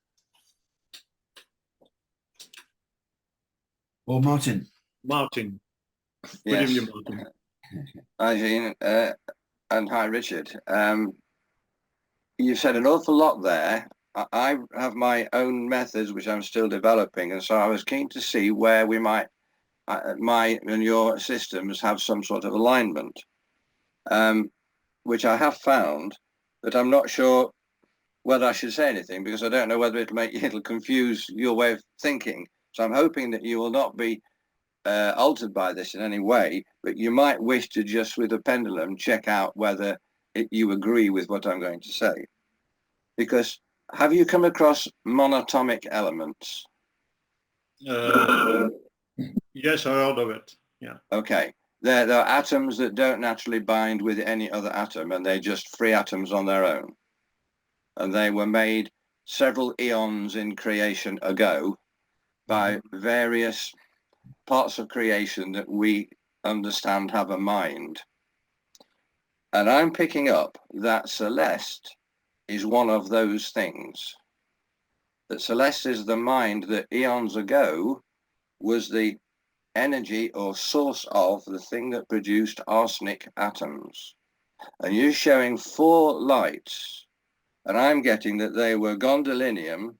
Or Martin? Martin. Good Yes. evening, Martin. Hi, Jean, and hi, Richard. You said an awful lot there. I have my own methods, which I'm still developing, and so I was keen to see where we might, my and your systems have some sort of alignment, which I have found, but I'm not sure whether I should say anything because I don't know whether it'll confuse your way of thinking. So I'm hoping that you will not be altered by this in any way, but you might wish to just with a pendulum check out whether you agree with what I'm going to say. Because have you come across monatomic elements? Yes, I heard of it. Yeah. Okay. There are atoms that don't naturally bind with any other atom, and they're just free atoms on their own. And they were made several eons in creation ago by various parts of creation that we understand have a mind. And I'm picking up that Celeste is one of those things. That Celeste is the mind that eons ago was the energy or source of the thing that produced arsenic atoms. And you're showing 4 lights, and I'm getting that they were gadolinium,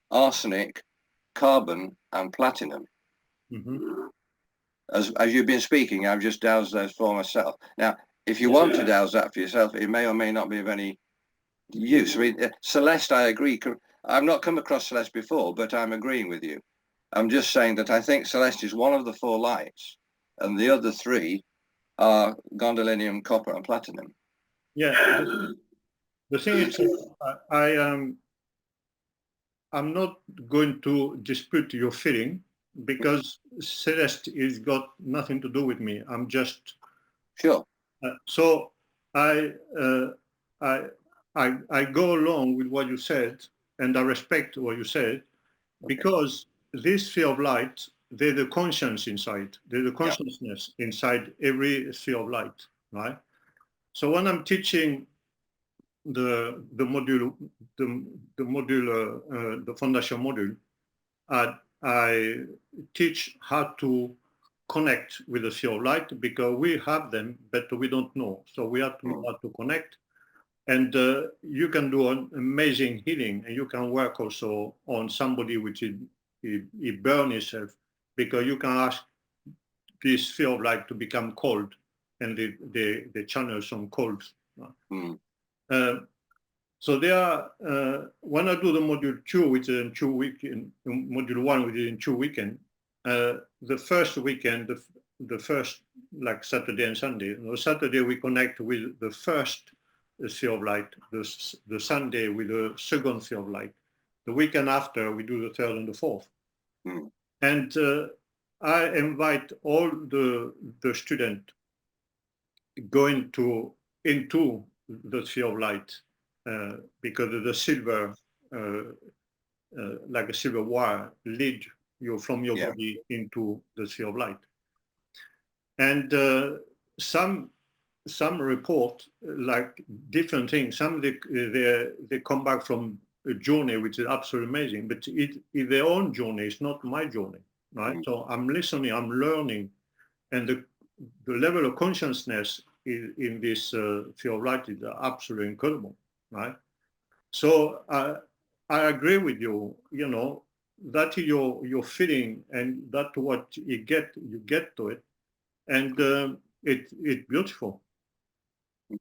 arsenic, carbon, and platinum. Mm-hmm. As you've been speaking, I've just doused those for myself. Now, if you want to douse that for yourself, it may or may not be of any use. I mean, Celeste, I agree. I've not come across Celeste before, but I'm agreeing with you. I'm just saying that I think Celeste is one of the 4 lights, and the other 3 are gadolinium, copper, and platinum. Yeah. The thing is, I'm not going to dispute your feeling because Celeste is got nothing to do with me. I'm just Sure. So I go along with what you said, and I respect what you said, because this sphere of light, there's the conscience inside. There's the consciousness inside every sphere of light, right? So when I'm teaching the module, the foundation module, I teach how to connect with the sphere of light because we have them, but we don't know. So we have to know how to connect. And you can do an amazing healing, and you can work also on somebody which he burn himself, because you can ask this sphere of light to become cold, and they channel some cold. So there are, when I do the module 2, which is in 2 weekend, module 1, which is in 2 weekend, the first weekend, the first, like Saturday and Sunday. On Saturday, we connect with the first sphere of light, the Sunday with the second sphere of light. The weekend after, we do the third and the fourth. And I invite all the students going into the sphere of light, because the silver, like a silver wire, lead from your Yeah. body into the sphere of light. And some report like different things. Some they come back from a journey which is absolutely amazing, but it's their own journey. It's not my journey, right? Mm. So I'm listening, I'm learning, and the level of consciousness in this sphere of light is absolutely incredible, right? So I agree with you. You know, that your feeling, and that what you get to it, and it's beautiful.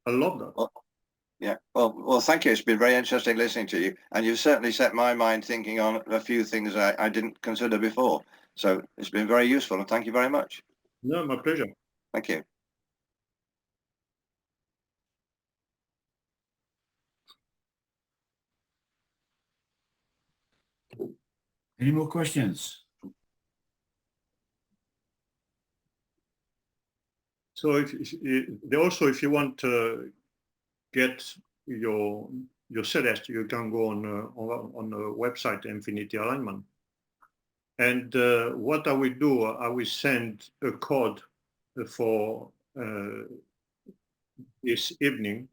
I love that. Well, yeah. Well, thank you. It's been very interesting listening to you, and you've certainly set my mind thinking on a few things I didn't consider before. So it's been very useful, and thank you very much. No, my pleasure. Thank you. Any more questions? So if you want to get your Celeste, you can go on the website Infinity Alignment. And what I will do, I will send a code for this evening.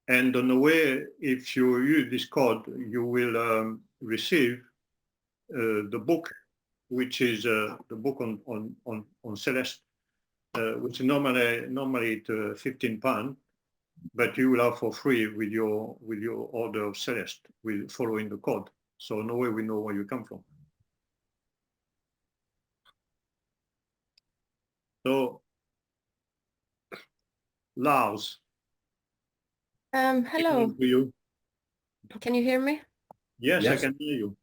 And on the way, if you use this code, you will receive the book, which is the book on Celeste, which normally it's £15, but you will have for free with your order of Celeste, with following the code. So no way we know where you come from. So, Lars. Hello. To you. Can you hear me? Yes, Yes. I can hear you.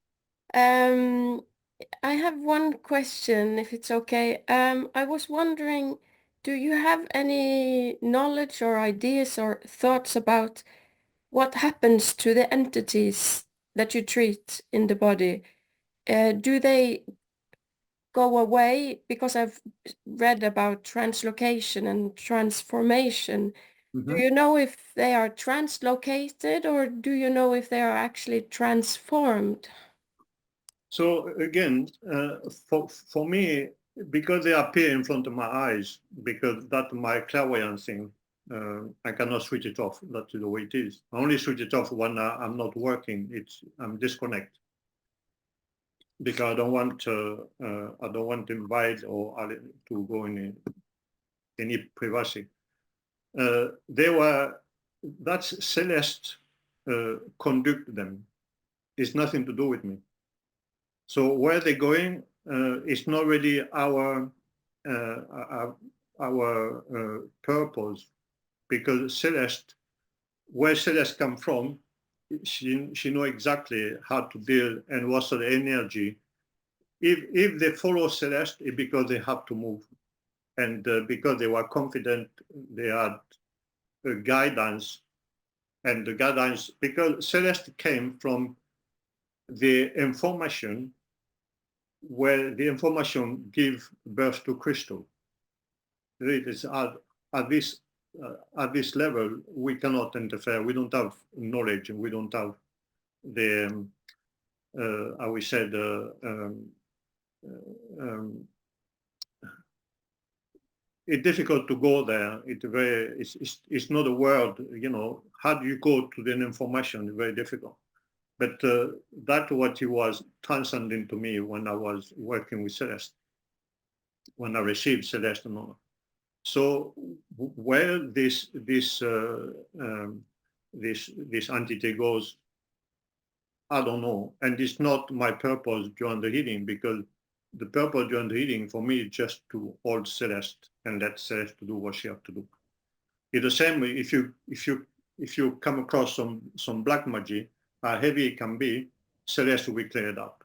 I have one question, if it's okay. I was wondering, do you have any knowledge or ideas or thoughts about what happens to the entities that you treat in the body? Do they go away? Because I've read about translocation and transformation. Do you know if they are translocated, or do you know if they are actually transformed? So again, for me, because they appear in front of my eyes, because that's my clairvoyance thing, I cannot switch it off. That's the way it is. I only switch it off when I'm not working. I'm disconnect, because I don't want to invite or to go in any privacy. That's Celeste conduct them. It's nothing to do with me. So where they're going, it's not really our purpose, because Celeste, where Celeste come from, she know exactly how to deal and what's the energy. If they follow Celeste, it's because they have to move, and because they were confident, they had guidance, and the guidance, because Celeste came from the information, where the information give birth to crystal. It is at this level, we cannot interfere. We don't have knowledge, and we don't have the how we said it's difficult to go there. It's not a word, you know. How do you go to the information? It's very difficult. But that's what he was transcending to me when I was working with Celeste, when I received Celeste. So where this entity goes, I don't know, and it's not my purpose during the healing, because the purpose during the healing for me is just to hold Celeste and let Celeste to do what she has to do. It's the same way if you come across some black magic, how heavy it can be, Celeste will clear it up,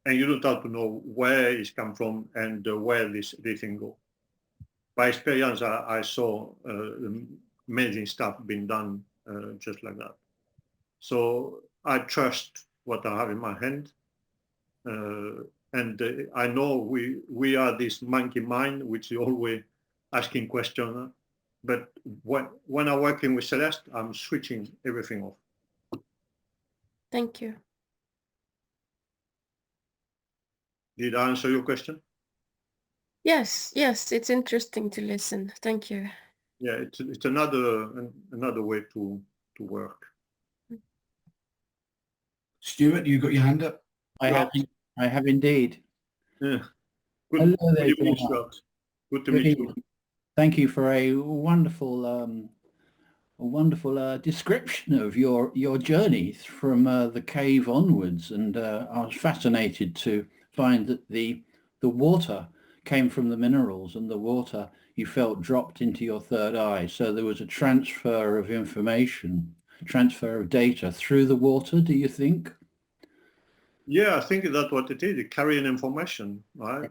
and you don't have to know where it's come from and where this thing go. By experience, I saw amazing stuff being done just like that. So I trust what I have in my hand, and I know we are this monkey mind which is always asking questions. But when I'm working with Celeste, I'm switching everything off. Thank you. Did I answer your question? Yes, yes, it's interesting to listen. Thank you. Yeah, it's another way to work. Stuart, you got your hand up? Yeah. I have indeed. Yeah. Good, Hello good there, evening, Jean-Marc. Stuart. Good to Good meet you. evening. Thank you for a wonderful description of your journey from the cave onwards, and I was fascinated to find that the water came from the minerals, and the water you felt dropped into your third eye. So there was a transfer of information, transfer of data through the water. Do you think? Yeah, I think that's what it is, carrying information, right?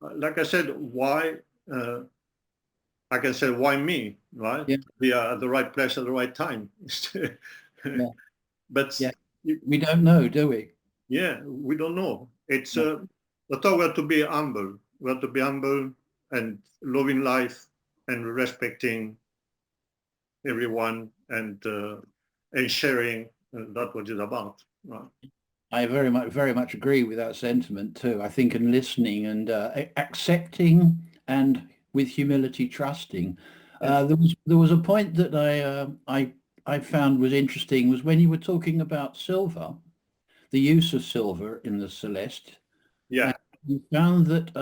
Like I said, why, I can say, why me, right? Yeah. Be at the right place at the right time. Yeah. But Yeah. We don't know, do we? yeah, we don't know. It's, Yeah. I thought we have to be humble. We have to be humble and loving life and respecting everyone and sharing. That's what it's about, right? I very much agree with that sentiment too. I think in listening and accepting and with humility trusting. There was a point that I found was interesting was when you were talking about silver, the use of silver in the Celeste. Yeah. And you found that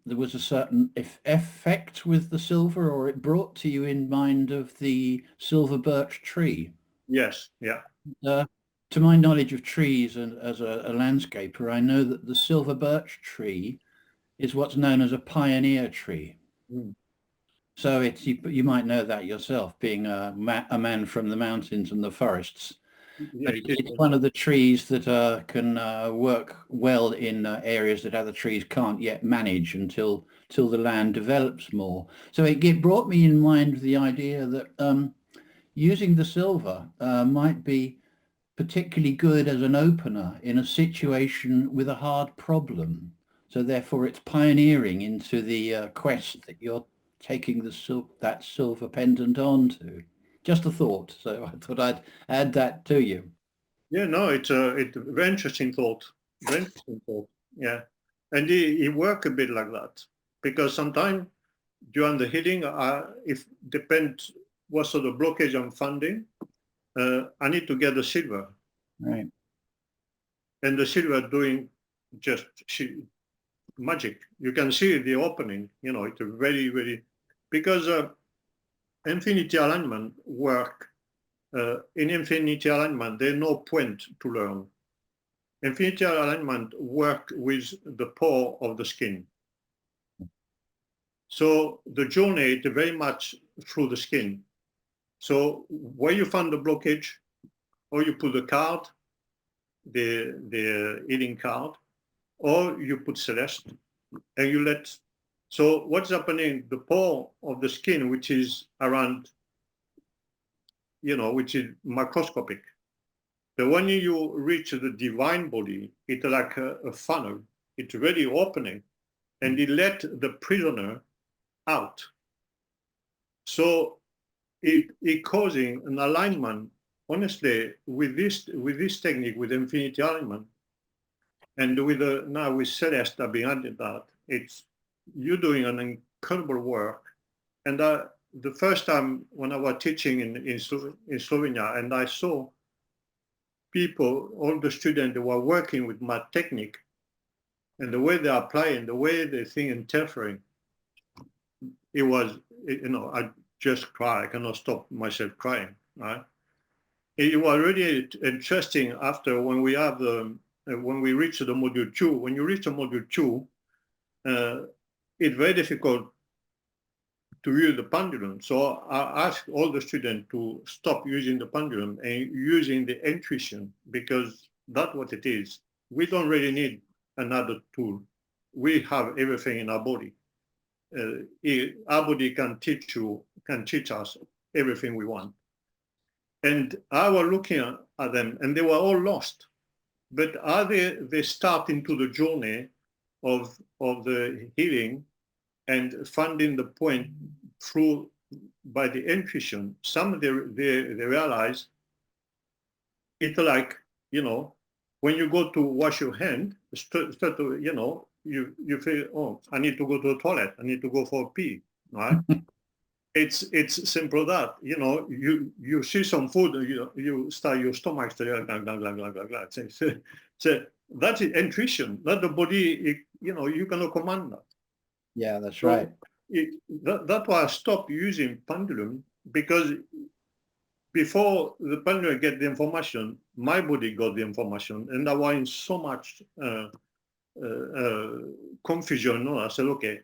there was a certain effect with the silver, or it brought to you in mind of the silver birch tree. Yes. Yeah. To my knowledge of trees and as a landscaper, I know that the silver birch tree is what's known as a pioneer tree. Mm. So you might know that yourself, being a man from the mountains and the forests. Yeah, But it's one of the trees that can work well in areas that other trees can't yet manage until the land develops more. So it brought me in mind the idea that using the silver might be particularly good as an opener in a situation with a hard problem. So therefore it's pioneering into the quest that you're taking that silver pendant onto. Just a thought. So I thought I'd add that to you. Yeah, no, it's a very interesting thought. Very interesting thought. Yeah. And he work a bit like that because sometimes during the healing, if depends what sort of blockage I'm finding, I need to get the silver. Right. And the silver doing just magic. You can see the opening, it's a very, very, because infinity alignment work, in infinity alignment, there's no point to learn. Infinity alignment work with the pore of the skin. So the journey is very much through the skin. So where you find the blockage, or you put the card, the healing card, or you put Celeste, and you let. So what's happening? The pore of the skin, which is around, which is microscopic. But when you reach the divine body, it's like a funnel. It's really opening, and it let the prisoner out. So it causing an alignment. Honestly, with this technique, with infinity alignment, and now with Celeste behind that, it's you're doing an incredible work. And the first time when I was teaching in Slovenia, and I saw people, all the students who were working with my technique, and the way they are applying, the way they think interfering, it was, I just cry. I cannot stop myself crying, right? It was really interesting after when we have when we reach the module 2. When you reach the module 2, it's very difficult to use the pendulum. So I asked all the students to stop using the pendulum and using the intuition, because that's what it is. We don't really need another tool. We have everything in our body. Our body can teach us everything we want. And I was looking at them, and they were all lost. But they start into the journey of the healing and finding the point through by the intuition. Some they realize it's like, when you go to wash your hand, you know, you feel, oh, I need to go to the toilet, I need to go for a pee, right? It's simple that, you know, you see some food, you start your stomach to so that's intuition, that the body, you know, you cannot command that. Yeah, that's So right. that's why I stopped using pendulum, because before the pendulum get the information, my body got the information, and I was in so much confusion. No, I said, okay,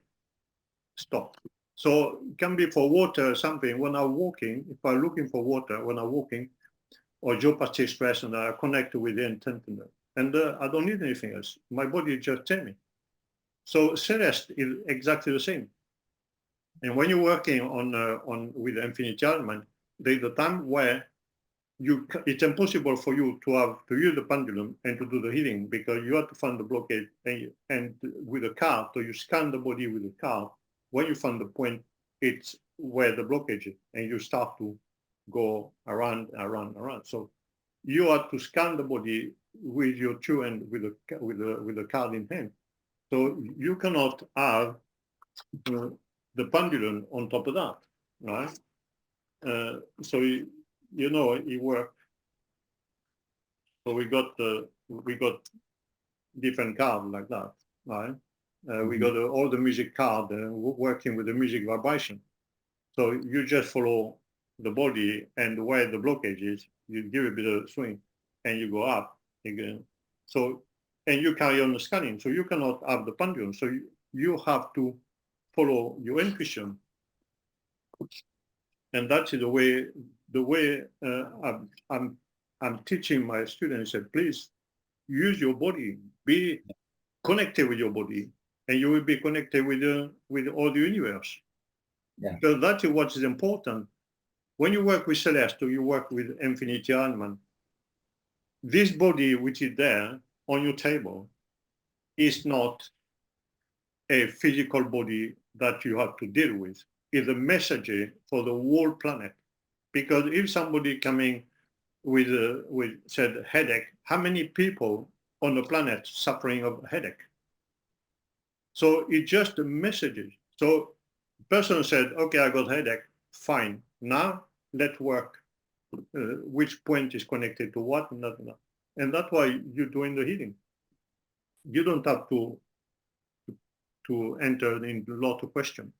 stop. So it can be for water or something. When I'm walking, if I'm looking for water, when I'm walking, or geopathic stress, and I connect with the intent, and I don't need anything else. My body just tell me. So Celeste is exactly the same. And when you're working on with infinity element, there's a time where it's impossible for you to use the pendulum and to do the healing, because you have to find the blockade, and with a card, so you scan the body with a card. When you find the point, it's where the blockage is, and you start to go around. So you have to scan the body with your two and with the card in hand. So you cannot have the pendulum on top of that, right? So you know it worked. So we got different cards like that, right? We got all the music card working with the music vibration. So you just follow the body, and where the blockage is, you give a bit of swing, and you go up again. So, and you carry on the scanning. So you cannot have the pendulum. So you have to follow your intuition, and that's the way I'm teaching my students. I said, please use your body, be connected with your body, and you will be connected with all the universe. Yeah. So that is what is important. When you work with Celeste, or you work with Infinity Element, this body which is there on your table is not a physical body that you have to deal with. It's a message for the whole planet. Because if somebody coming with said headache, how many people on the planet suffering of headache? So it's just a message. So person said, okay, I got headache, fine. Now let's work. Which point is connected to what? And that's why you're doing the healing. You don't have to enter in a lot of questions.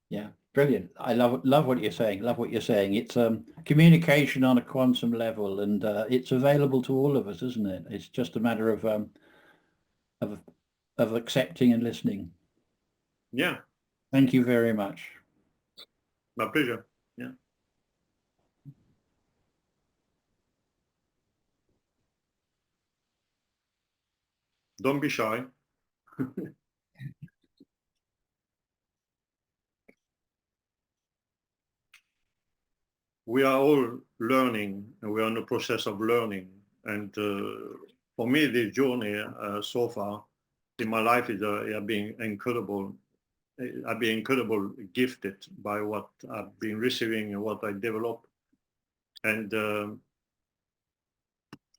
Yeah, brilliant. I love what you're saying. Love what you're saying. It's communication on a quantum level, and it's available to all of us, isn't it? It's just a matter of accepting and listening. Yeah. Thank you very much. My pleasure. Yeah. Don't be shy. We are all learning, and we are in the process of learning. And for me, this journey so far in my life is being incredible. I've been incredible gifted by what I've been receiving and what I developed. And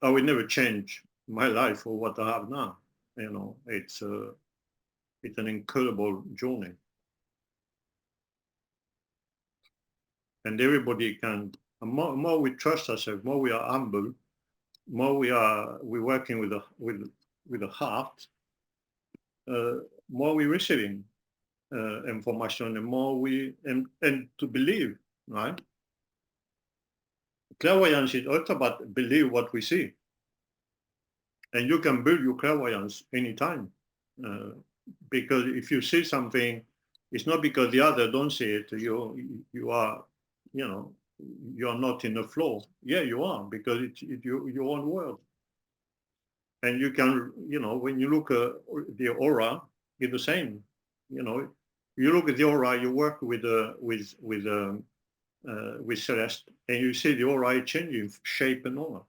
I will never change my life for what I have now. You know, it's an incredible journey. And everybody can, more we trust ourselves, more we are humble, more we're working with the heart, more we're receiving information, and more and to believe, right? Clairvoyance is also about believe what we see, and you can build your clairvoyance anytime, because if you see something, it's not because the other don't see it. You are, you know, you are not in the flow. Yeah, you are, because it's your own world. And you can, you know, when you look at the aura, it's the same. You know, you look at the aura, you work with Celeste, and you see the aura changing shape and aura.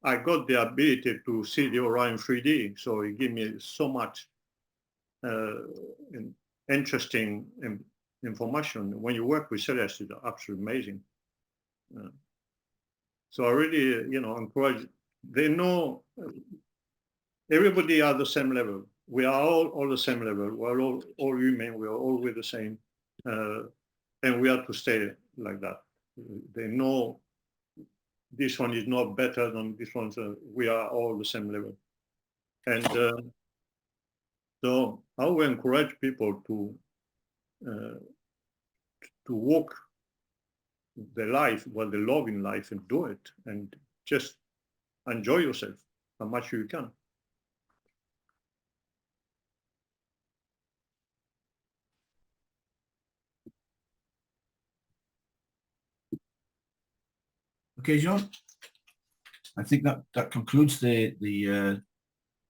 I got the ability to see the aura in 3D, so it gave me so much interesting information. When you work with Celeste, it's absolutely amazing. So I really, you know, encourage they know everybody at the same level. We are all the same level. We're all human. We are all with the same, and we have to stay like that. They know this one is not better than this one. So we are all the same level, and so I will encourage people to walk their life, what they love in life, and do it, and just enjoy yourself as much you can. Okay, Jean. I think that concludes the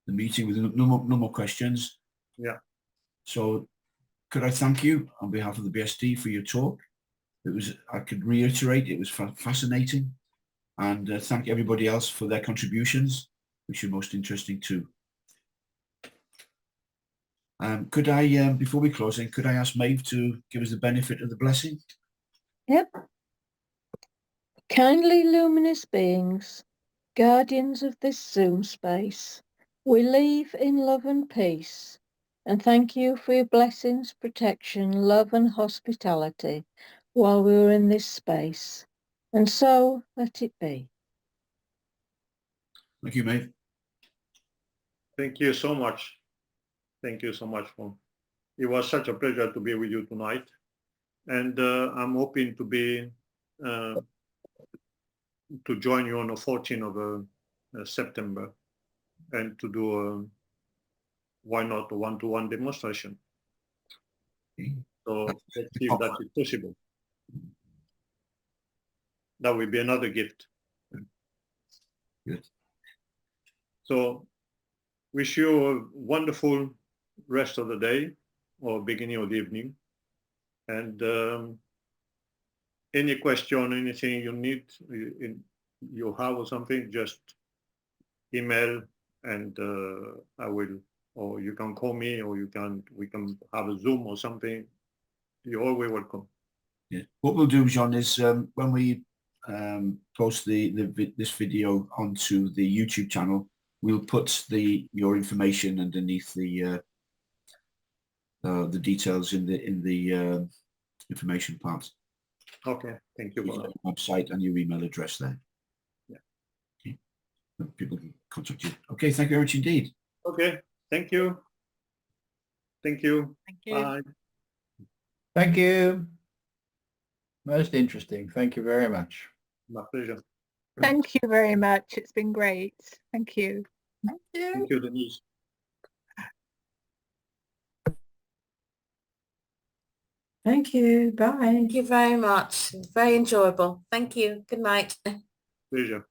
meeting with no more questions. Yeah. So could I thank you on behalf of the BSD for your talk? I could reiterate, it was fascinating, and thank everybody else for their contributions, which are most interesting too. Could I, before we close in, could I ask Maeve to give us the benefit of the blessing? Yep. Kindly luminous beings, guardians of this Zoom space, we leave in love and peace, and thank you for your blessings, protection, love and hospitality while we were in this space. And so let it be. Thank you, Maeve. Thank you so much. Thank you so much. It was such a pleasure to be with you tonight, and I'm hoping to be to join you on the 14th of September, and to do why not a one-to-one demonstration. So let's see if that is possible. That will be another gift. Good. So wish you a wonderful rest of the day or beginning of the evening. And any question, anything you need, you have or something, just email, and I will, or you can call me, or we can have a Zoom or something. You're always welcome. Yeah. What we'll do, Jean, is when we post this video onto the YouTube channel, we'll put your information underneath the details in the information part. Okay, thank you for that. Website and your email address there. Yeah. Okay. People can contact you. Okay, thank you very much indeed. Okay, thank you. Thank you. Thank you. Bye. Thank you. Most interesting. Thank you very much. My pleasure. Thank you very much. It's been great. Thank you. Thank you. Thank you, Denise. Thank you. Bye. Thank you very much. Very enjoyable. Thank you. Good night. Pleasure.